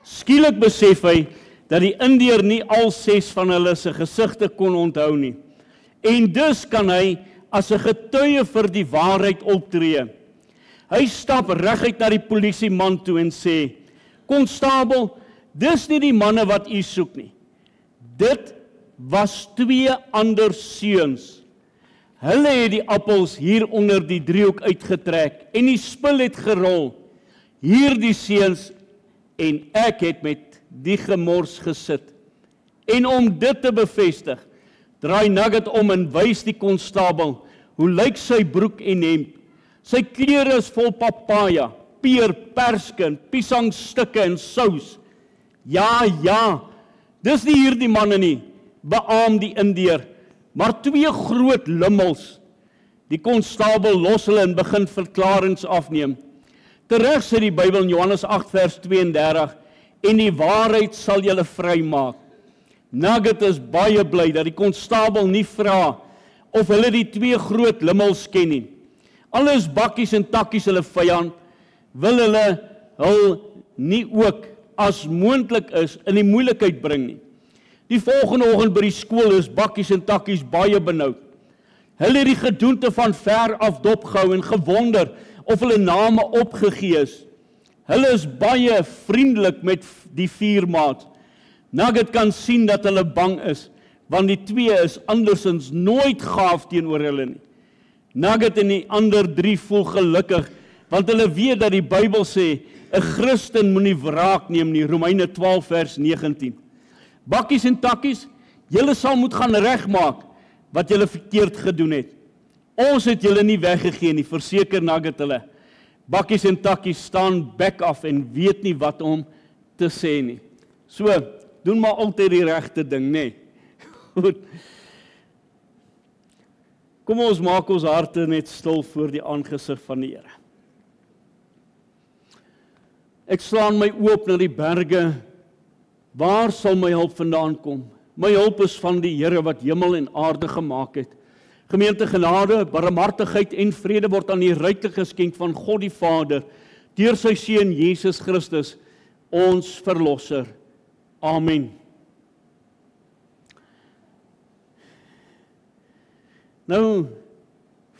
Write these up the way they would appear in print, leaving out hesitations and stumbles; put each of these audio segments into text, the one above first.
Skielik besef hy dat die Indiër nie al 6 van hulle se gesigte kon onthou nie. En dus kan hy as 'n getuie vir die waarheid optree. Hy stap reguit na die polisieman toe en sê, "Konstabel, dis nie die manne wat u soek nie. Dit was 2 ander seuns. Hulle het die appels hier onder die driehoek uitgetrek en die spil het gerol. Hier die seuns en ek het met die gemors gesit." En om dit te bevestig, draai Nugget om en wys die konstabel hoe lyk sy broek en hemp. Sy klere is vol papaya, peer, perskin, piesangstukke en sous. Ja, dis nie hierdie manne nie, beaam die Indiër, maar 2 groot lummels. Die konstabel los hulle en begin verklaringe afneem. Terug sê die Bybel in Johannes 8 vers 32, en die waarheid sal julle vrymaak. Nugget is baie bly dat die konstabel nie vra of hulle die 2 groot lummels ken nie. Alles bakkies en takkies hulle vyand, wil hulle hul nie ook as moontlik is in die moeilikheid bring nie. Die volgende oggend by die skool is bakkies en takkies baie benoud. Hulle het die gedoente van ver af dopgehou en gewonder of hulle name opgegee is. Hulle is baie vriendelik met die 4 maats. Nugget kan sien dat hulle bang is, want die 2 is andersins nooit gaaf teenoor hulle nie. Nugget en die ander 3 voel gelukkig, want hulle weet dat die Bybel sê, 'n Christen moenie wraak neem nie, Romeine 12 vers 19. Bakkies en takkies, julle sal moet gaan regmaak wat julle verkeerd gedoen het. Ons het julle nie weggegee nie, verseker Nugget hulle. Bakkies en takkies staan bek af en weet nie wat om te sê nie. So, doen maar altyd die regte ding, nê? Goed. Kom ons maak ons harte net stil voor die aangesig van die Here. Ek slaan my oop na die berge. Waar sal my hulp vandaan kom? My hulp is van die Here wat hemel en aarde gemaak het. Gemeente, genade, barmhartigheid en vrede word aan die ryklik geskenk van God die Vader, deur sy Seun Jesus Christus, ons Verlosser. Amen. Nou,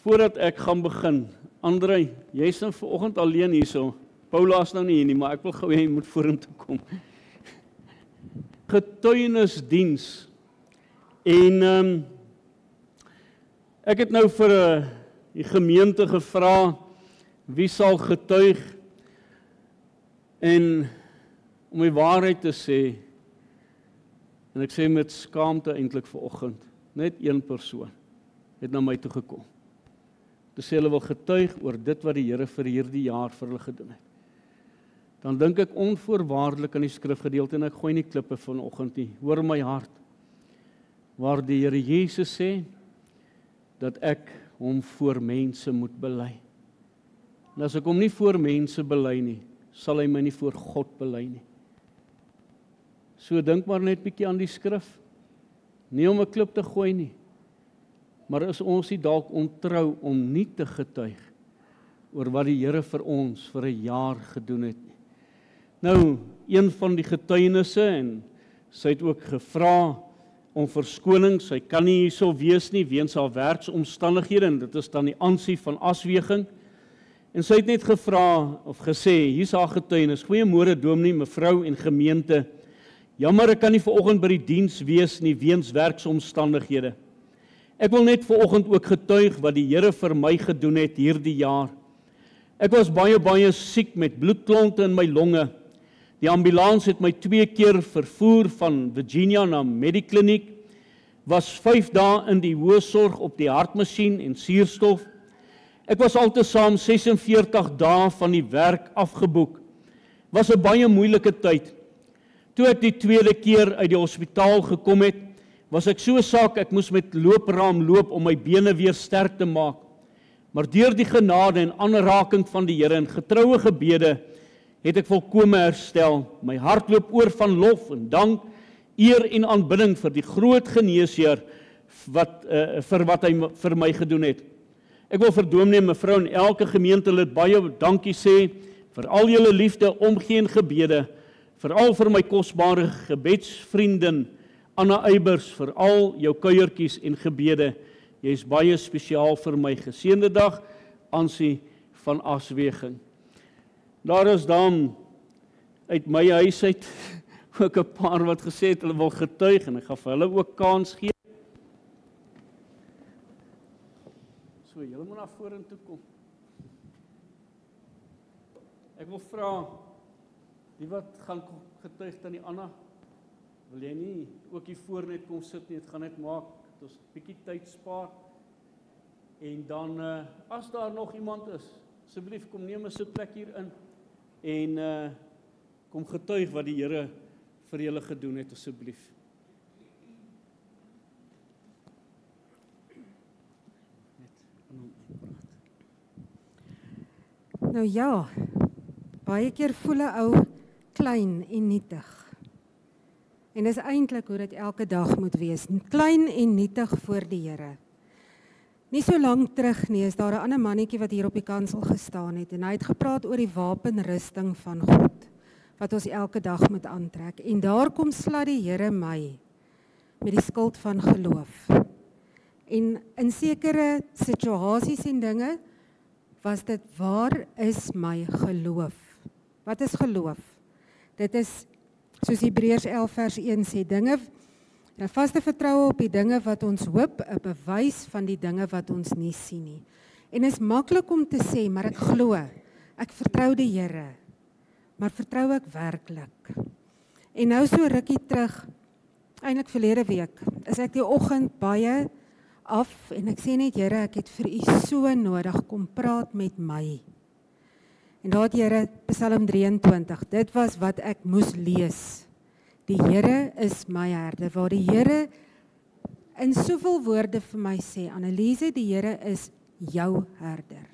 voordat ek gaan begin, André, jy is nou vanoggend alleen hierso. Paula is nou nie hier nie, maar ek wil gou hê jy moet voor hom toe kom. Getuienisdiens. En ek het nou vir die gemeente gevra, wie sal getuig? En om die waarheid te sê, en ek sê met skaamte eintlik vanoggend, net 1 persoon het na my toe gekom. Te sê hulle wil getuig oor dit wat die Here vir hierdie jaar vir hulle gedoen het. Dan dink ek onvoorwaardelik aan die skrifgedeelte en ek gooi nie klippe vanoggend nie. Hoor my hart, waar die Here Jesus sê dat ek hom voor mense moet bely. En as ek hom nie voor mense bely nie, sal hy my nie voor God bely nie. So dink maar net bietjie aan die skrif. Nie om 'n klip te gooi nie, maar is ons nie dalk ontrou om nie te getuig oor wat die Here vir ons vir 'n jaar gedoen het nie. Nou, een van die getuienisse, en sy het ook gevra om verskoning, sy kan nie hierso wees nie, weens haar werksomstandighede, en dit is dan die aansie van asweging, en sy het net gevra, of gesê, hier's haar getuienis, goeiemôre dominee, mevrou en gemeente, jammer ek kan nie vanoggend by die diens wees nie, weens werksomstandighede. Ek wil net vanoggend ook getuig wat die Here vir my gedoen het hierdie jaar. Ek was baie siek met bloedklonte in my longe. Die ambulans het my 2 keer vervoer van Virginia na Medikliniek, was 5 dae in die hoë sorg op die hartmasjien en suurstof. Ek was altesaam 46 dae van die werk afgeboek. Was 'n baie moeilike tyd. Toe ek die 2de keer uit die hospitaal gekom het, was ek so sak, ek moes met loopraam loop om my bene weer sterk te maak. Maar deur die genade en aanraking van die Here en getroue gebede, het ek volkome herstel. My hart loop oor van lof en dank, eer en aanbidding vir die groot geneesheer vir wat hy vir my gedoen het. Ek wil vir dominee, mevrou en elke gemeentelid baie dankie sê vir al julle liefde, omgee en gebede veral vir my kosbare gebedsvriendin Anna Eybers, vir al jou kuiertjies en gebede. Jy is baie spesiaal vir my. Geseënde dag, Ansie van Asweging. Daar is dan uit my huis uit ook 'n paar wat gesê het hulle wil getuig en ek gaan vir hulle ook kans gee. So, julle moet na vorentoe kom. Ek wil vra, die wat gaan getuig aan die Anna, wil jy nie ook hier voor net kom sit nie, het gaan net maak, dat ons 'n bietjie tyd spaar. En dan, as daar nog iemand is, asseblief kom neem 'n sitplek hier in, en kom getuig wat die Here vir julle gedoen het, asseblief. Nou ja, baie keer voel 'n ou klein en nietig. En dis eintlik hoe dit elke dag moet wees, klein en nietig voor die Here. Nie so lank terug nie, is daar 'n ander mannetjie wat hier op die kansel gestaan het, en hy het gepraat oor die wapenrusting van God, wat ons elke dag moet aantrek. En daar kom slat die Here my, met die skild van geloof. En in sekere situasies en dinge, was dit, waar is my geloof? Wat is geloof? Dit is, soos Hebreërs 11 vers 1 sê, dinge, 'n vaste vertroue op die dinge wat ons hoop, 'n bewys van die dinge wat ons nie sien nie. En is maklik om te sê, maar ek glo, ek vertrou die Here, maar vertrou ek werklik? En nou so rukkie terug, eintlik verlede week, is ek die oggend baie af, en ek sê net, Here, ek het vir u so nodig, kom praat met my. En daar het Here, Psalm 23, dit was wat ek moes lees. Die Here is my herder, waar die Here in soveel woorde vir my sê, Anneliese, die Here is jou herder.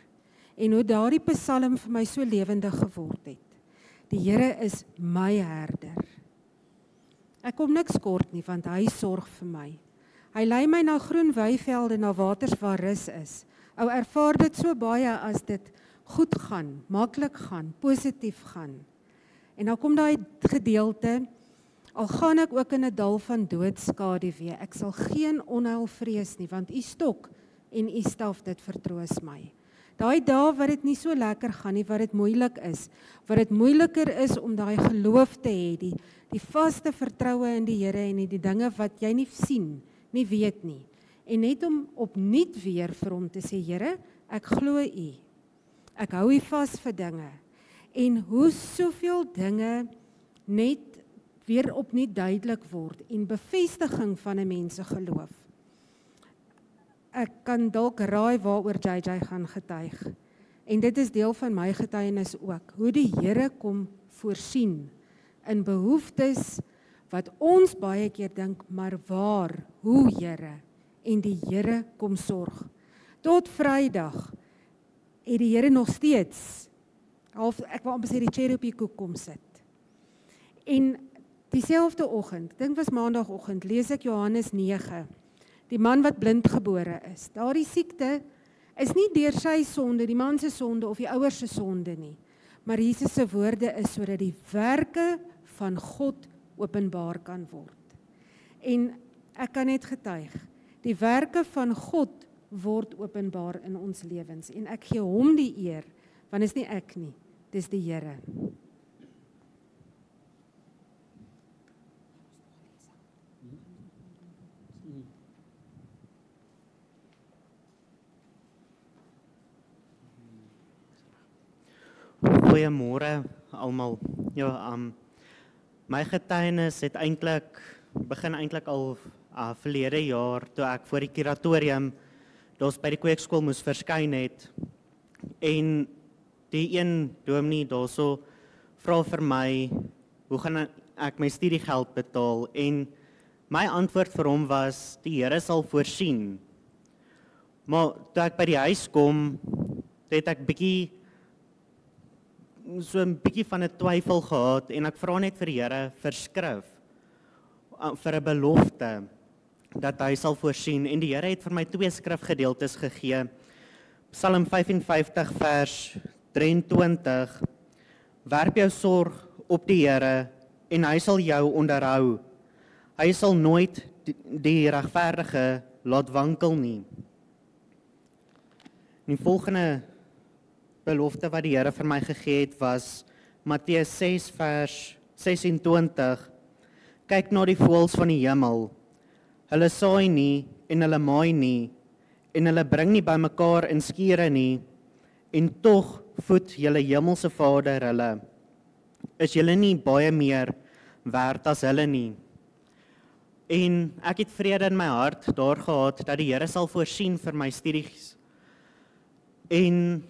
En hoe daardie Psalm vir my so lewendig geword het. Die Here is my herder. Ek kom niks kort nie, want hy sorg vir my. Hy lei my na groen weivelde, na waters waar rus is. Ou ervaar dit so baie as dit goed gaan, maklik gaan, positief gaan. En dan kom daai gedeelte, al gaan ek ook in 'n dal van doodskaduwee, ek sal geen onheil vrees nie, want u stok en u staf, dit vertroos my. Daai dae wat dit nie so lekker gaan nie, wat dit moeilik is, wat dit moeiliker is om daai geloof te hê, die vaste vertroue in die Here en die dinge wat jy nie sien, nie weet nie. En net om opnuut weer vir hom te sê, Here, ek glo u. Ek hou u vas vir dinge. En hoe soveel dinge net weer opnuut duidelik word en bevestiging van 'n mens se geloof. Ek kan dalk raai waaroor JJ gaan getuig. En dit is deel van my getuienis ook. Hoe die Here kom voorsien in behoeftes wat ons baie keer dink, maar waar, hoe Here? En die Here kom sorg. Tot Vrydag het die Here nog steeds, ek wil amper sê die cherry op die koek kom sit. En dieselfde oggend, dink was maandagoggend, lees ek Johannes 9, die man wat blind gebore is. Daardie siekte is nie deur sy sonde, die man se sonde of die ouers se sonde nie, maar Jesus se woorde is sodat die werke van God openbaar kan word. En ek kan net getuig, die werke van God word openbaar in ons lewens, en ek gee hom die eer, want is nie ek nie, dis die Here. Goeiemôre almal. Ja, my getuienis het begin eintlik al verlede jaar, toe ek voor die kuratorium daar's by die kweekskool moes verskyn het. En die een dominee daarso vra vir my, hoe gaan ek my studiegeld betaal? En my antwoord vir hom was, die Here sal voorsien. Maar toe ek by die huis kom, het ek so 'n bietjie van 'n twyfel gehad, en ek vra net vir die Here verskrif, vir 'n belofte, dat hy sal voorsien, en die Here het vir my 2 skrifgedeeltes gegee. Psalm 55 vers 23, werp jou sorg op die Here, en hy sal jou onderhou. Hy sal nooit die regverdige laat wankel nie. Die volgende belofte wat die Here vir my gegee het was Matteus 6 vers 26. Kyk na die voëls van die hemel. Hulle saai nie en hulle maai nie en hulle bring nie bymekaar in skure nie en tog voed julle hemelse Vader hulle. Is julle nie baie meer werd as hulle nie? En ek het vrede in my hart daar gehad dat die Here sal voorsien vir my studies. En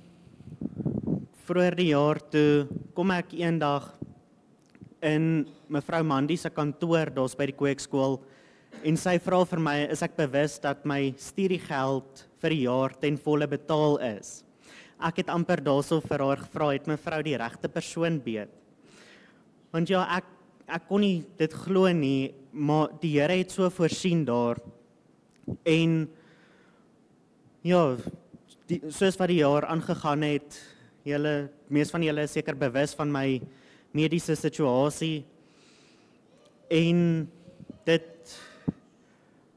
vroeër die jaar toe kom ek eendag in mevrou Mandy se kantoor daar's by die kweekskool en sy vra vir my, is ek bewus dat my studiegeld vir die jaar ten volle betaal is. Ek het amper daarso vir haar gevra, het mevrou die regte persoon weet. Want ja, ek kon nie dit glo nie, maar die Here het so voorsien daar. En ja, soos wat die jaar aangegaan het, mees van julle is seker bewus van my mediese situasie. En dit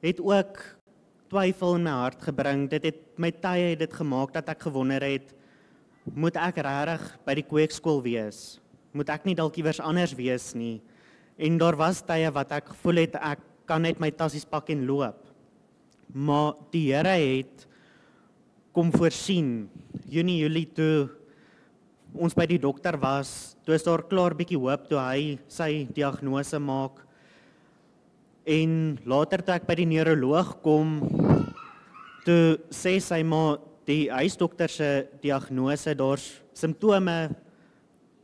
het ook twyfel in my hart gebring. Dit het my tye het dit gemaak dat ek gewonder het, moet ek regtig by die kweekskool wees? Moet ek nie dalk iewers anders wees nie? En daar was tye wat ek gevoel het, ek kan net my tassies pak en loop. Maar die Here het kom voorsien. Junie, Julie, toe ons by die dokter was, toe is daar klaar bietjie hoop, toe hy sy diagnose maak. En later toe ek by die neuroloog kom, toe sê sy maar, die huisdokter se diagnose, daar's simptome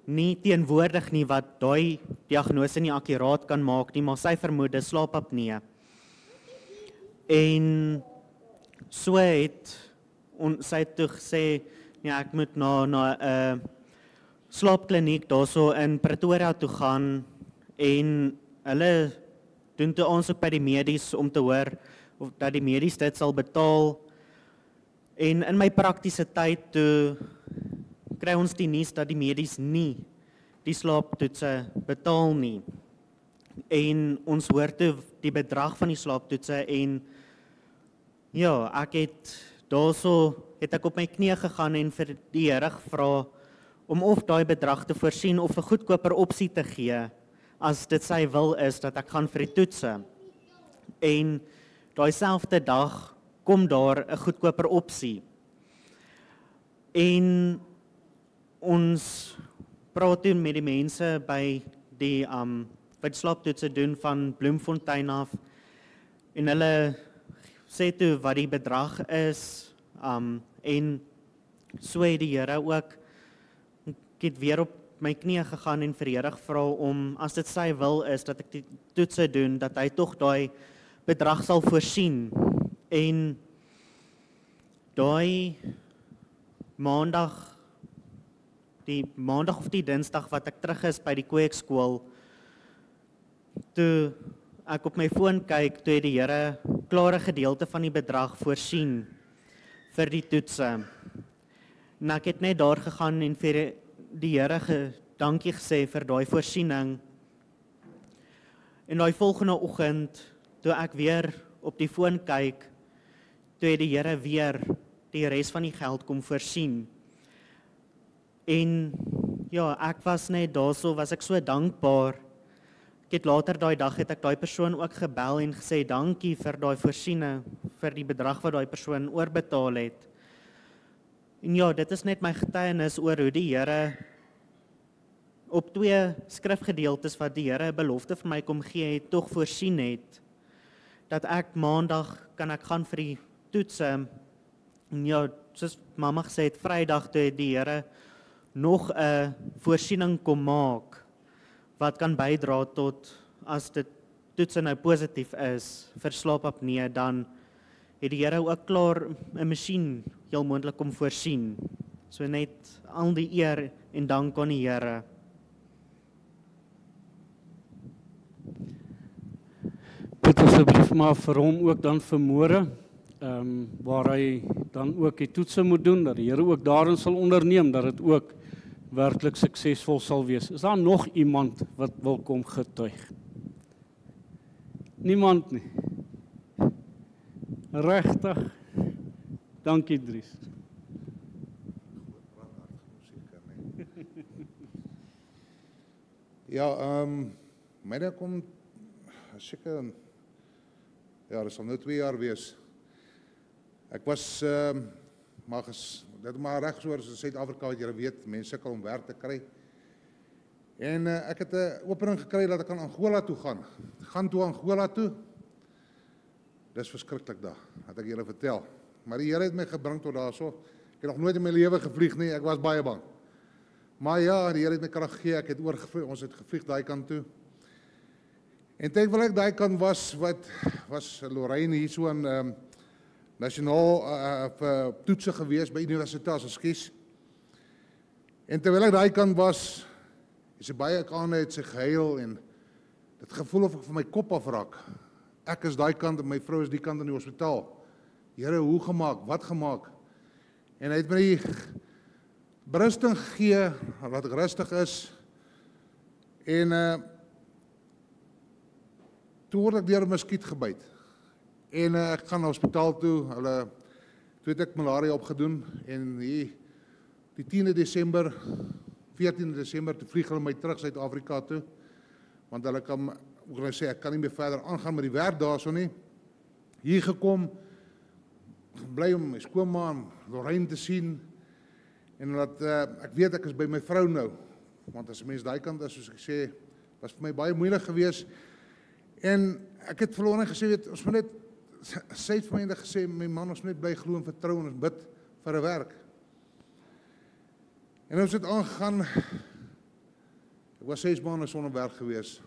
nie teenwoordig nie wat daai diagnose nie akkuraat kan maak nie, maar sy vermoed is slaapapnee. En so het sy toe gesê, ja, ek moet na 'n slaapkliniek daarso in Pretoria toe gaan en hulle doen toe aansoek by die medies om te hoor of dat die medies dit sal betaal. En in my praktiese tyd toe kry ons die nuus dat die medies nie die slaaptoetse betaal nie. En ons hoor toe die bedrag van die slaaptoetse en ja, het ek op my knieë gegaan en vir die Here gevra om of daai bedrag te voorsien of 'n goedkoper opsie te gee as dit sy wil is dat ek gaan vir die toetse. En daai selfde dag kom daar 'n goedkoper opsie. En ons praat toe met die mense by die wat slaaptoetse doen van Bloemfontein af en hulle sê toe wat die bedrag is en so het die Here ook, ek het weer op my knieë gegaan en vir die Here gevra om, as dit sy wil is dat ek die toetse doen, dat hy tog daai bedrag sal voorsien. En daai maandag of die dinsdag wat ek terug is by die kweekskool, toe ek op my foon kyk, toe het die Here klare gedeelte van die bedrag voorsien vir die toetse. En ek het net daar gegaan en vir die Here dankie gesê vir daai voorsiening. En daai volgende oggend, toe ek weer op die foon kyk, toe het die Here weer die res van die geld kom voorsien. En ja, ek was net daarso, was ek so dankbaar. Ek het later daai dag het ek daai persoon ook gebel en gesê dankie vir daai voorsiening, vir die bedrag wat daai persoon oorbetaal het. En ja, dit is net my getuienis oor hoe die Here op 2 skrifgedeeltes wat die Here 'n belofte vir my kom gee het, tog voorsien het, dat ek maandag kan ek gaan vir die toetse. En ja, soos mamma gesê het, Vrydag toe het die Here nog 'n voorsiening kom maak, wat kan bydra tot, as dit toetse nou positief is vir slaapapnee, dan het die Here ook klaar 'n masjien heel moontlik om voorsien. So net al die eer en dank aan die Here. Bid asseblief maar vir hom ook dan vanmôre, waar hy dan ook die toetse moet doen, dat die Here ook daarin sal onderneem, dat dit ook werklik suksesvol sal wees. Is daar nog iemand wat wil kom getuig? Niemand nie. Regtig. Dankie Dries. Ja, myne kom seker, ja, dit sal nou 2 jaar wees. Ek was, dit maar reg soos in Suid-Afrika wat julle weet, mense sukkel om werk te kry. En ek het 'n opening gekry dat ek aan Angola toe gaan. Ek gaan toe Angola toe. Dis verskriklik daar, wat ek julle vertel. Maar die Here het my gebring tot daarso. Ek het nog nooit in my lewe gevlieg nie, ek was baie bang. Maar ja, die Here het my krag gegee, ek het oorgevlieg, ons het gevlieg daai kant toe. En terwyl ek daai kant was Lorraine hier so 'n nasionaal toetse gewees by universiteit as skies. En terwyl ek daai kant was, is baie kane het sy gehuil en dit gevoel of ek van my kop afraak. Ek is daai kant en my vrou is die kant in die hospitaal. Here, hoe gemaak? Wat gemaak? En hy het my berusting gegee, dat ek rustig is. En toe word ek deur 'n muskiet gebyt. En ek gaan na hospitaal toe, toe het ek malaria opgedoen en die 10 Desember, 14 Desember, toe vlieg hulle my terug Suid-Afrika toe, want hulle kan, hoe kan ek sê, ek kan nie meer verder aangaan met die werk daarso nie. Hier gekom, bly om my skoonma en Lorraine te sien, en dat ek weet ek is by my vrou nou, want as 'n mens daai kant is, soos ek sê, was vir my baie moeilik geweest. En ek het vir Lorraine gesê, weet, ons moet net, sy het vir my gesê, my man, ons moet net bly glo en vertrou en ons bid vir 'n werk. En ons het aangegaan, ek was 6 maande sonder werk geweest.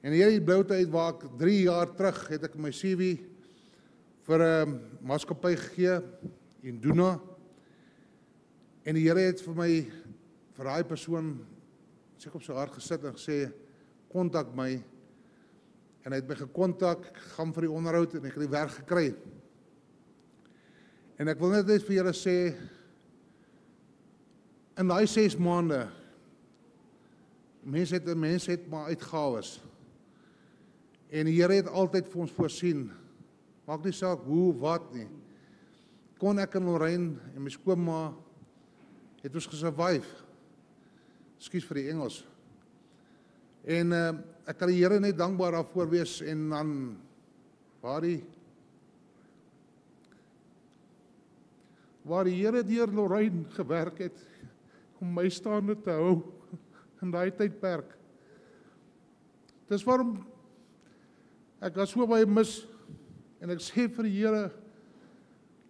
En hierdie blou tyd waar ek 3 jaar terug, het ek my CV vir 'n maatskappy gegee, in Duna. En die Here het vir my, vir daai persoon, seker op sy hart gesit en gesê, kontak my. En hy het my gekontak, ek gaan vir die onderhoud en ek het die werk gekry. En ek wil net vir julle sê, in daai 6 maande, mense het maar uitgawes. En die Here het altyd vir ons voorsien. Maak nie saak hoe, wat nie. Kon ek en Lorraine en my skoonma, het ons gesurvive. Ekskuus vir die Engels. En ek kan die Here net dankbaar daarvoor wees en dan waar die Here deur Lorraine gewerk het om my staande te hou in daai tydperk. Dis waarom ek was so baie mis en ek sê vir die Here,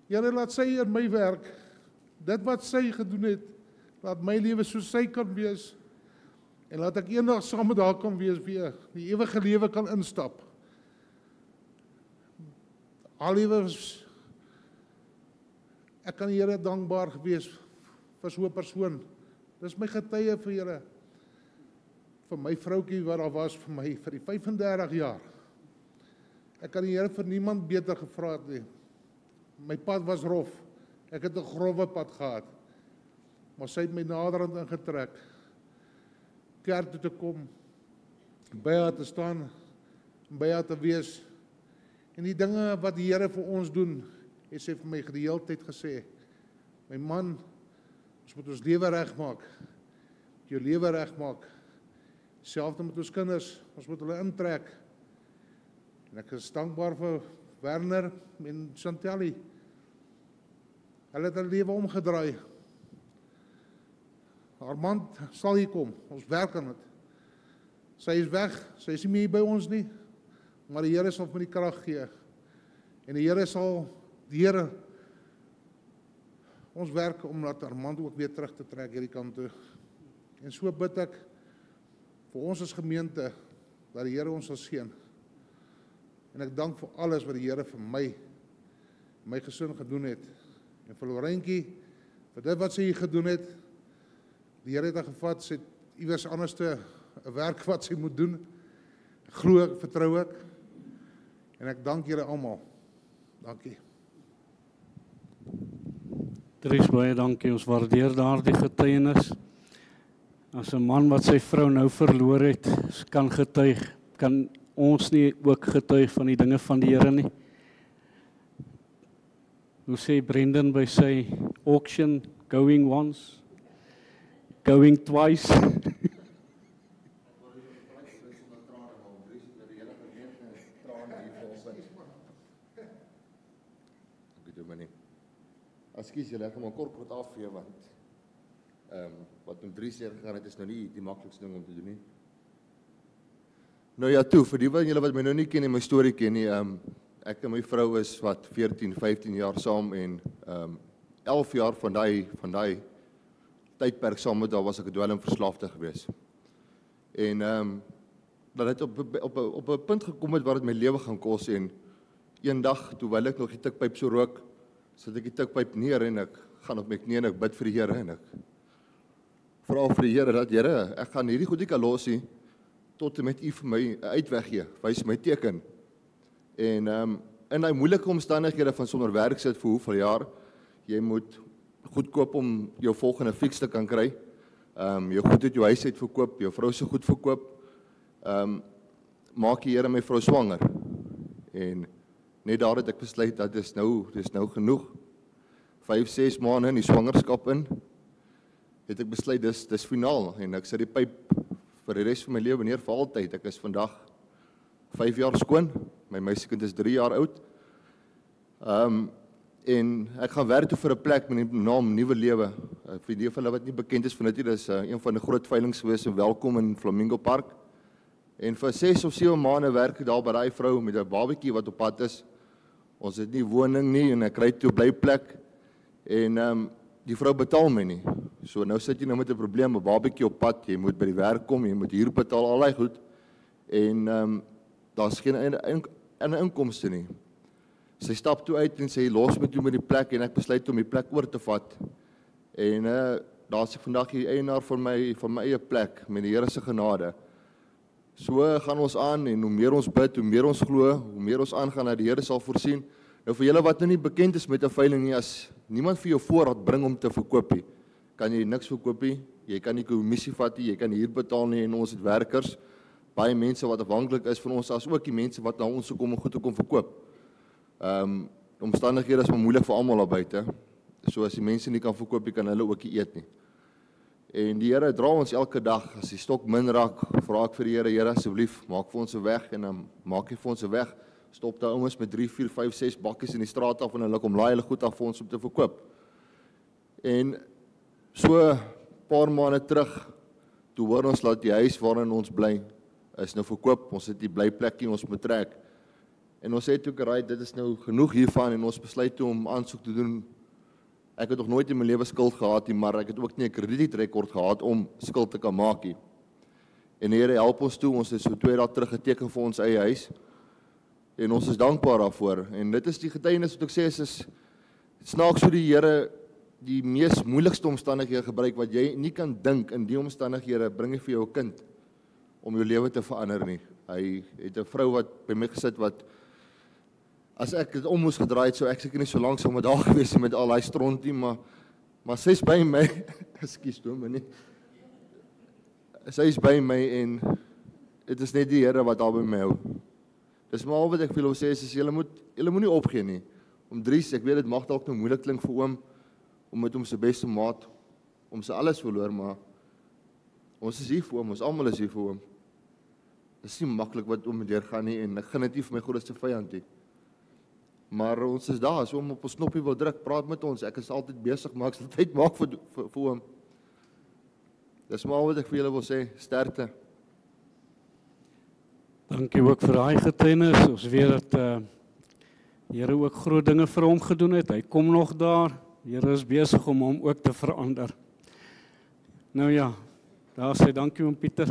Here, laat sy in my werk, dit wat sy gedoen het, laat my lewe soos sy kan wees. En laat ek eendag saam met haar kan wees weer, die ewige lewe kan instap. Haar lewe was, ek kan die Here dankbaar gewees vir so 'n persoon. Dis my getuie vir Here, vir my vroukie wat daar was vir my vir die 35 jaar. Ek kan die Here vir niemand beter gevra het nie. My pad was rof, ek het 'n growwe pad gehad, maar sy het my naderhand ingetrek, kerk toe te kom, by haar te staan, by haar te wees, en die dinge wat die Here vir ons doen, het sy vir my die hele tyd gesê, my man, ons moet ons lewe regmaak, jou lewe regmaak, selfs met ons kinders, ons moet hulle intrek, en ek is dankbaar vir Werner en Chantelli, hulle het hulle lewe omgedraai. Haar man sal hier kom, ons werk aan dit. Sy is weg, sy is nie meer by ons nie, maar die Here sal vir my die krag gee. En die Here sal deur ons werk om dat Armand ook weer terug te trek hierdie kant toe. En so bid ek vir ons as gemeente dat die Here ons sal seën. En ek dank vir alles wat die Here vir my gesin gedoen het. En vir Lorraintjie, vir dit wat sy hier gedoen het. Die Here het haar gevat, sy het iewers anderste 'n werk wat sy moet doen. Ek glo ek, vertrou ek. En ek dank julle almal. Dankie. Dries, baie dankie, ons waardeer daardie getuienis. As 'n man wat sy vrou nou verloor het, kan getuig, kan ons nie ook getuig van die dinge van die Here nie. Hoe sê Brendan by sy auction, going once, going twice. Ekskuus julle, ek gaan maar kort afvee want wat met 3 seer gegaan het is nou nie die maklikste ding om te doen nie. Nou ja, toe, vir die van julle wat my nou nie ken en my storie ken nie, ek en my vrou is wat 14, 15 jaar saam en 11 jaar van daai tydperk saam met haar was ek 'n dwelmverslaafde gewees. En dat het op 'n punt gekom het waar dit my lewe gaan kos en eendag terwyl ek nog die tikpyp so rook, sit ek die tikpyp neer en ek gaan op my knie en ek bid vir die Here en ek vra vir die Here dat Here, ek gaan hierdie goedie kan los nie tot en met U vir my 'n uitweg gee, wys my teken. En in daai moeilike omstandighede van sonder werk sit vir hoeveel jaar, jy moet goed koop om jou volgende fiks te kan kry. Jou goed uit jou huis uit verkoop, jou vrou se goed verkoop. Maak die Here my vrou swanger. En net daar het ek besluit dat dis nou genoeg. 5, 6 maande in die swangerskap in, het ek besluit dis finaal en ek sit die pyp vir die res van my lewe neer vir altyd. Ek is vandag 5 jaar skoon, my meisiekind is 3 jaar oud. En ek gaan werk toe vir 'n plek met die naam Nuwe Lewe. Vir die van hulle wat nie bekend is van dit, dis een van die groot veilings gewees in Welkom in Flamingo Park. En vir 6 of 7 maande werk ek daar by daai vrou met 'n babatjie wat op pad is. Ons het nie woning nie en ek kry toe blyplek. En die vrou betaal my nie. So nou sit jy nou met 'n probleem, 'n babatjie op pad, jy moet by die werk kom, jy moet huur betaal, al daai goed. En daar's geen inkomste nie. Sy stap toe uit en sy los my toe met die plek en ek besluit om die plek oor te vat. En daar's ek vandag die eienaar van my eie plek met die Here se genade. So gaan ons aan en hoe meer ons bid, hoe meer ons glo, hoe meer ons aangaan dat die Here sal voorsien. Nou vir julle wat nou nie bekend is met 'n veiling nie, as niemand vir jou voorraad bring om te verkoop nie, kan jy niks verkoop nie. Jy kan nie kommissie vat nie, jy kan huur betaal nie en ons het werkers, baie mense wat afhanklik is van ons, as ook die mense wat na ons toe kom om goed te kom verkoop. Omstandighede is maar moeilik vir almal daar buite. So as die mense nie kan verkoop nie, kan hulle ook nie eet nie. En die Here dra ons elke dag, as die stok min raak, vra ek vir die Here, asseblief, maak vir ons 'n weg, en dan maak hy vir ons 'n weg. Stop daar ouens met 3, 4, 5, 6 bakkies in die straat af en hulle kom laai hulle goed af vir ons om te verkoop. En so 'n paar maande terug, toe hoor ons dat die huis waarin ons bly is nou verkoop. Ons het die blyplekkie, ons moet trek. En ons sê toe, "Right, dit is nou genoeg hiervan," en ons besluit toe om aansoek te doen. Ek het nog nooit in my lewe skuld gehad nie, maar ek het ook nie 'n kredietrekord gehad om skuld te kan maak nie. En die Here help ons toe, ons het so 2 dae terug geteken vir ons eie huis. En ons is dankbaar daarvoor. En dit is die getuienis wat ek sê, is snaaks hoe die Here die mees moeilikste omstandighede gebruik wat jy nie kan dink. In die omstandighede bring hy vir jou 'n kind om jou lewe te verander nie. Hy het 'n vrou wat by my gesit wat, as ek dit om moes gedraai het, so ek seker nie so lank saam met haar gewees met al daai stront nie, maar sy is by my. Ekskuus toe, maar nie. Sy is by my en dit is net die Here wat daar by my hou. Dis maar al wat ek wil sê, is julle moenie opgee nie. Om Dries, ek weet dit mag dalk nou moeilik klink vir oom, om met hom se beste maat, om sy alles verloor, maar ons is hier vir hom, ons almal is hier vir hom. Dis nie maklik wat oom deurgaan nie, en ek gaan dit nie vir my grootste vyand nie. Maar ons is daar, as oom op ons knoppie wil druk, praat met ons, ek is altyd besig, maar ek sal tyd maak vir hom. Dis maar al wat ek vir julle wil sê, sterkte. Dankie ook vir daai getuienis. Ons weet dat die Here ook groot dinge vir hom gedoen het. Hy kom nog daar. Die Here is besig om hom ook te verander. Nou ja, daar sê dankie oom Pieter.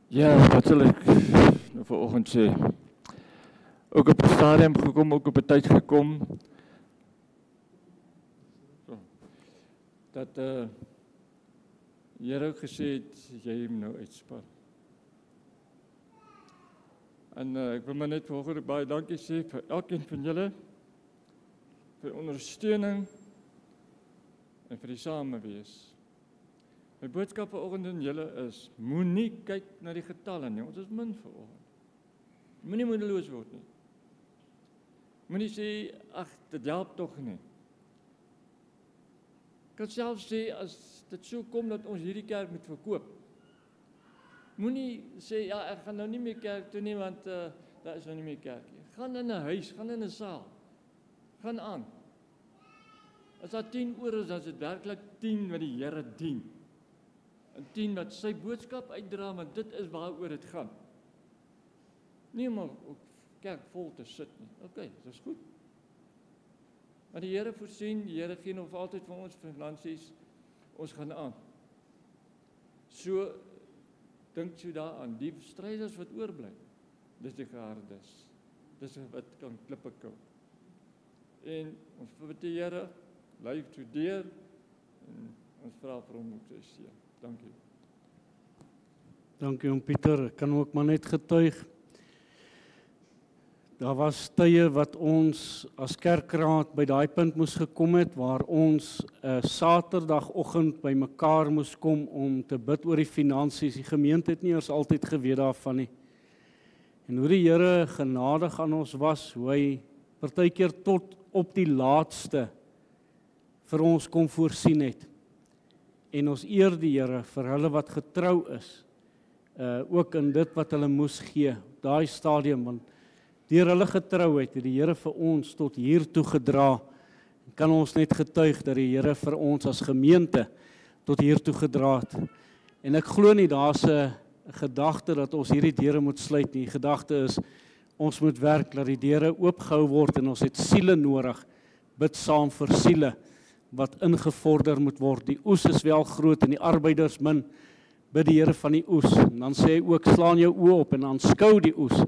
Ja, wat sal ek vanoggend sê? Ook op 'n stadium gekom, ook op 'n tyd gekom, dat Here ook gesê het, jy hom nou uitspan. En ek wil maar net vanoggend baie dankie sê vir elkeen van julle, vir ondersteuning en vir die samewees. My boodskap vanoggend aan julle is, moenie kyk na die getalle nie, ons is min vanoggend. Moenie moedeloos word nie. Moenie sê, ag, dit help tog nie. Ek kan self sê, as dit so kom dat ons hierdie kerk moet verkoop, moenie sê, ja, ek gaan nou nie meer kerk toe nie, want daar is nou nie meer kerk nie. Gaan in 'n huis, gaan in 'n saal, gaan aan. As daar 10 oor is, dan is dit werklik 10 wat die Here dien. En 10 wat sy boodskap uitdra, want dit is waaroor dit gaan. Nie om op kerk vol te sit nie. Okay, dit is goed. Maar die Here voorsien, die Here gee nog altyd vir ons finansies, ons gaan aan. So, dink so daaraan, die stryders wat oorbly, dis die gehardes, dis wat kan klippe kou. En ons bid die Here, lyf toe deur, en ons vra vir hom om te seën. Dankie. Dankie oom Pieter, ek kan ook maar net getuig. Daar was tye wat ons as kerkraad by daai punt moes gekom het, waar ons Saterdagoggend by mekaar moes kom om te bid oor die finansies. Die gemeente het nie eers altyd geweet daarvan nie. En hoe die Here genadig aan ons was, hoe hy partykeer tot op die laaste vir ons kom voorsien het. En ons eer die Here vir hulle wat getrou is, ook in dit wat hulle moes gee, daai stadium, want deur hulle getrouheid het die Here vir ons tot hier toe gedra. Kan ons net getuig dat die Here vir ons as gemeente tot hier toe gedra het. En ek glo nie daar's 'n gedagte dat ons hierdie deure moet sluit nie. Die gedagte is ons moet werk dat die deure oopgehou word en ons het siele nodig. Bid saam vir siele wat ingevorder moet word. Die oes is wel groot en die arbeiders min. Bid die Here van die oes. En dan sê hy ook, slaan jou oë op en aanskou die oes,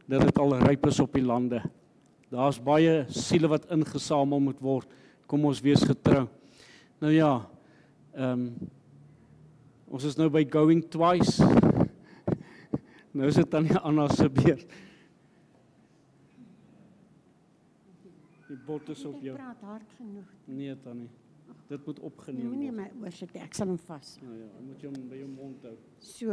dat dit al ryp is op die lande. Daar's baie siele wat ingesamel moet word. Kom ons wees getrou. Nou ja, ons is nou by going twice. Nou is dit aan die Anna se beurt. Die bot is op jou. Ek praat hard genoeg. Nee, Tannie. Dit moet opgeneem word. Moenie my oorsit, ek sal hom vas. Nou ja, moet jy hom by jou mond hou. So.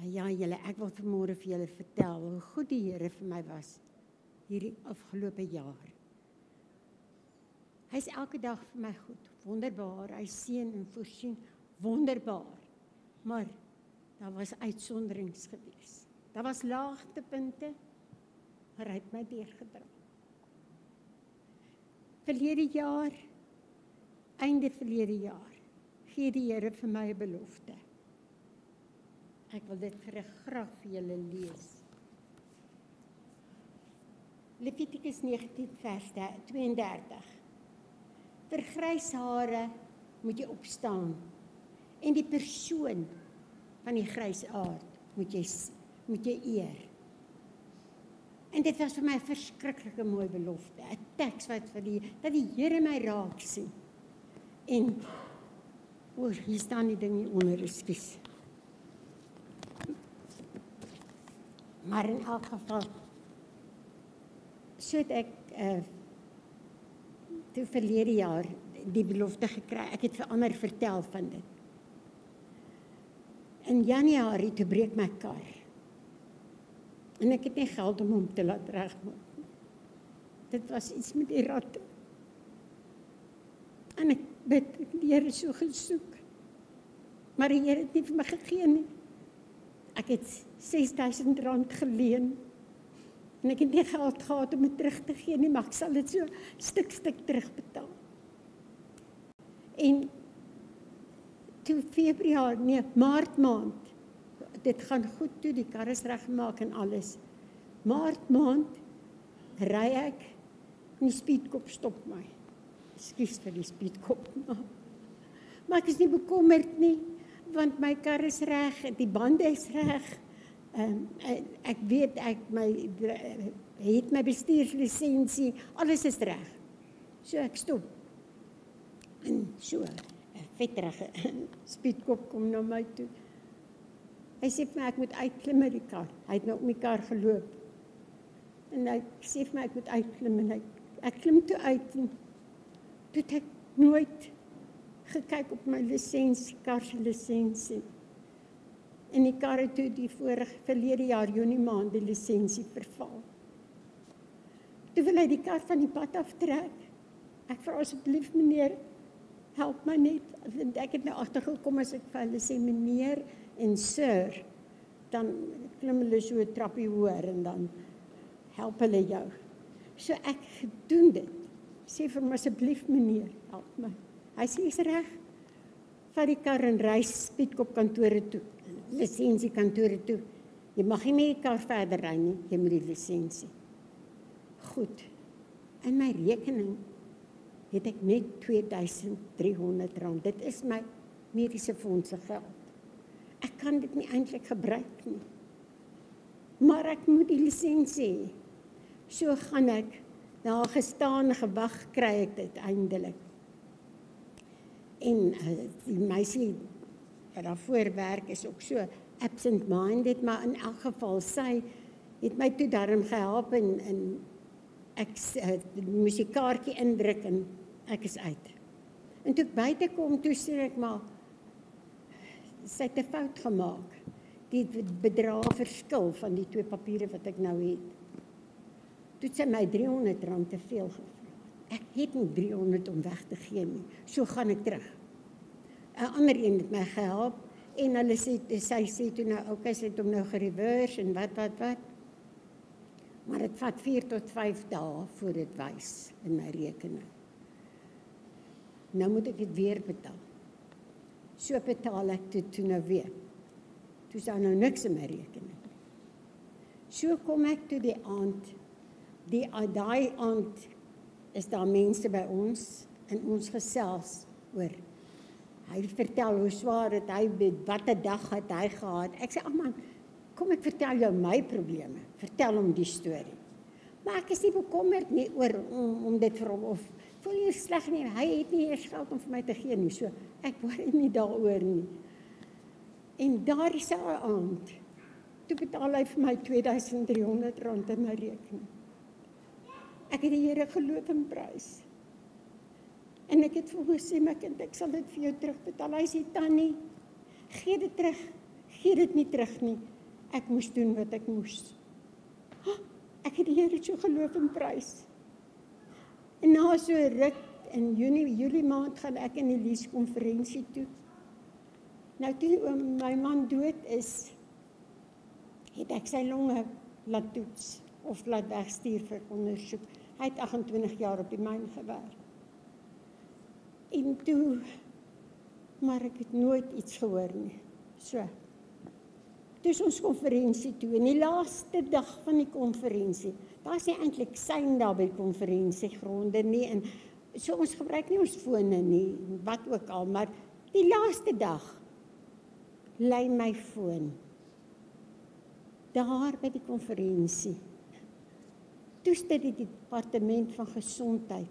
Ja, julle, ek wil vanmôre vir julle vertel hoe goed die Here vir my was hierdie afgelope jaar. Hy is elke dag vir my goed, wonderbaar, hy seën en voorsien, wonderbaar. Maar daar was uitsonderings gewees. Daar was laagtepunte, maar hy het my deurgedra. Verlede jaar, einde verlede jaar, gee die Here vir my 'n belofte. Ek wil dit graag vir julle lees. Levitikus 19 vers 32. Vir grys hare moet jy opstaan en die persoon van die grys aard moet jy eer. En dit was vir my 'n verskriklike mooi belofte, 'n teks wat dat die Here my raak sien. En hier staan die ding hier onder, ekskuus. Maar in elk geval, so het ek toe verlede jaar die belofte gekry. Ek het vir ander vertel van dit. In Januarie toe breek my kar. En ek het nie geld om hom te laat regmaak. Dit was iets met die ratte. En ek bid die Here so gesoek. Maar die Here het nie vir my gegee nie. Ek het R6.000 geleen. En ek het nie geld gehad om dit terug te gee nie, maar ek sal dit so stuk terugbetaal. En toe Maart maand, dit gaan goed toe, die kar is reggemaak en alles. Maart maand ry ek en die speedkop stop my. Ekskuus vir die speedkop. Maar ek is nie bekommerd nie, want my kar is reg, die bande is reg. Ek weet ek het my bestuurslisensie, alles is reg. So ek stop. En so 'n vetterige speedkop kom na my toe. Hy sê vir my ek moet uitklim uit die kar. Hy het nou op my kar geloop. En hy sê vir my ek moet uitklim en ek klim toe uit en toe het ek nooit gekyk op my lisensie, kar se lisensie. En die kar het toe die verlede jaar Junie maand die lisensie verval. Toe wil hy die kar van die pad aftrek. Ek vra asseblief meneer, help my net. Want ek het nou agtergekom as ek vir hulle sê meneer en sir, dan klim hulle so 'n trappie hoër en dan help hulle jou. So ek gedoen dit. Sê vir my asseblief meneer, help my. Hy sê is reg. Vat die kar en ry speedkop kantore toe, lisensie kantore toe. Jy mag nie met die kar verder ry nie, jy moet die lisensie. Goed. In my rekening het ek net R2300. Dit is my mediese fondse geld. Ek kan dit nie eintlik gebruik nie. Maar ek moet die lisensie hê. So gaan ek na gestaan gewag kry ek dit eindelik. En die meisie wat daarvoor werk is ook so absent-minded, maar in elk geval sy het my toe daarom gehelp en ek moes die kaartjie indruk en ek is uit. En toe ek buite kom, toe sê ek maar sy het 'n fout gemaak. Die bedrag verskil van die twee papiere wat ek nou het. Toe het sy my R300 te veel gevra. Ek het nie 300 om weg te gee nie. So gaan ek terug. 'n ander een het my gehelp en hulle sê sy sê toe nou okay, sy het hom nou gereverse en wat. Maar dit vat 4 tot 5 dae voor dit wys in my rekening. Nou moet ek dit weer betaal. So betaal ek toe nou weer. Toe is daar nou niks in my rekening. So kom ek toe die aand. Daai aand is daar mense by ons en ons gesels oor. Hy vertel hoe swaar het hy, wat 'n dag het hy gehad. Ek sê, man, kom ek vertel jou my probleme. Vertel hom die storie. Maar ek is nie bekommerd nie oor om dit vir hom of voel nie sleg nie. Hy het nie eers geld om vir my te gee nie. So ek worry nie daaroor nie. En daardie selfde aand toe betaal hy vir my R2300 in my rekening. Ek het die Here geloof en prys. En ek het vir hom gesê, my kind, ek sal dit vir jou terugbetaal. Hy sê, Tannie, gee dit terug. Gee dit nie terug nie. Ek moes doen wat ek moes. Ek het die Here so geloof en prys. En na so 'n ruk in Julie maand gaan ek in die leeskonferensie toe. Nou toe my man dood is, het ek sy longe laat toets of laat wegstuur vir ondersoek. Hy het 28 jaar op die myn gewerk. En toe, maar ek het nooit iets gehoor nie. So, toe is ons konferensie toe, en die laaste dag van die konferensie, daar is nie eintlik sein daar by die konferensiegronde nie, en so ons gebruik nie ons fone nie, wat ook al, maar die laaste dag, lei my foon, daar by die konferensie, toe is dit die departement van gesondheid,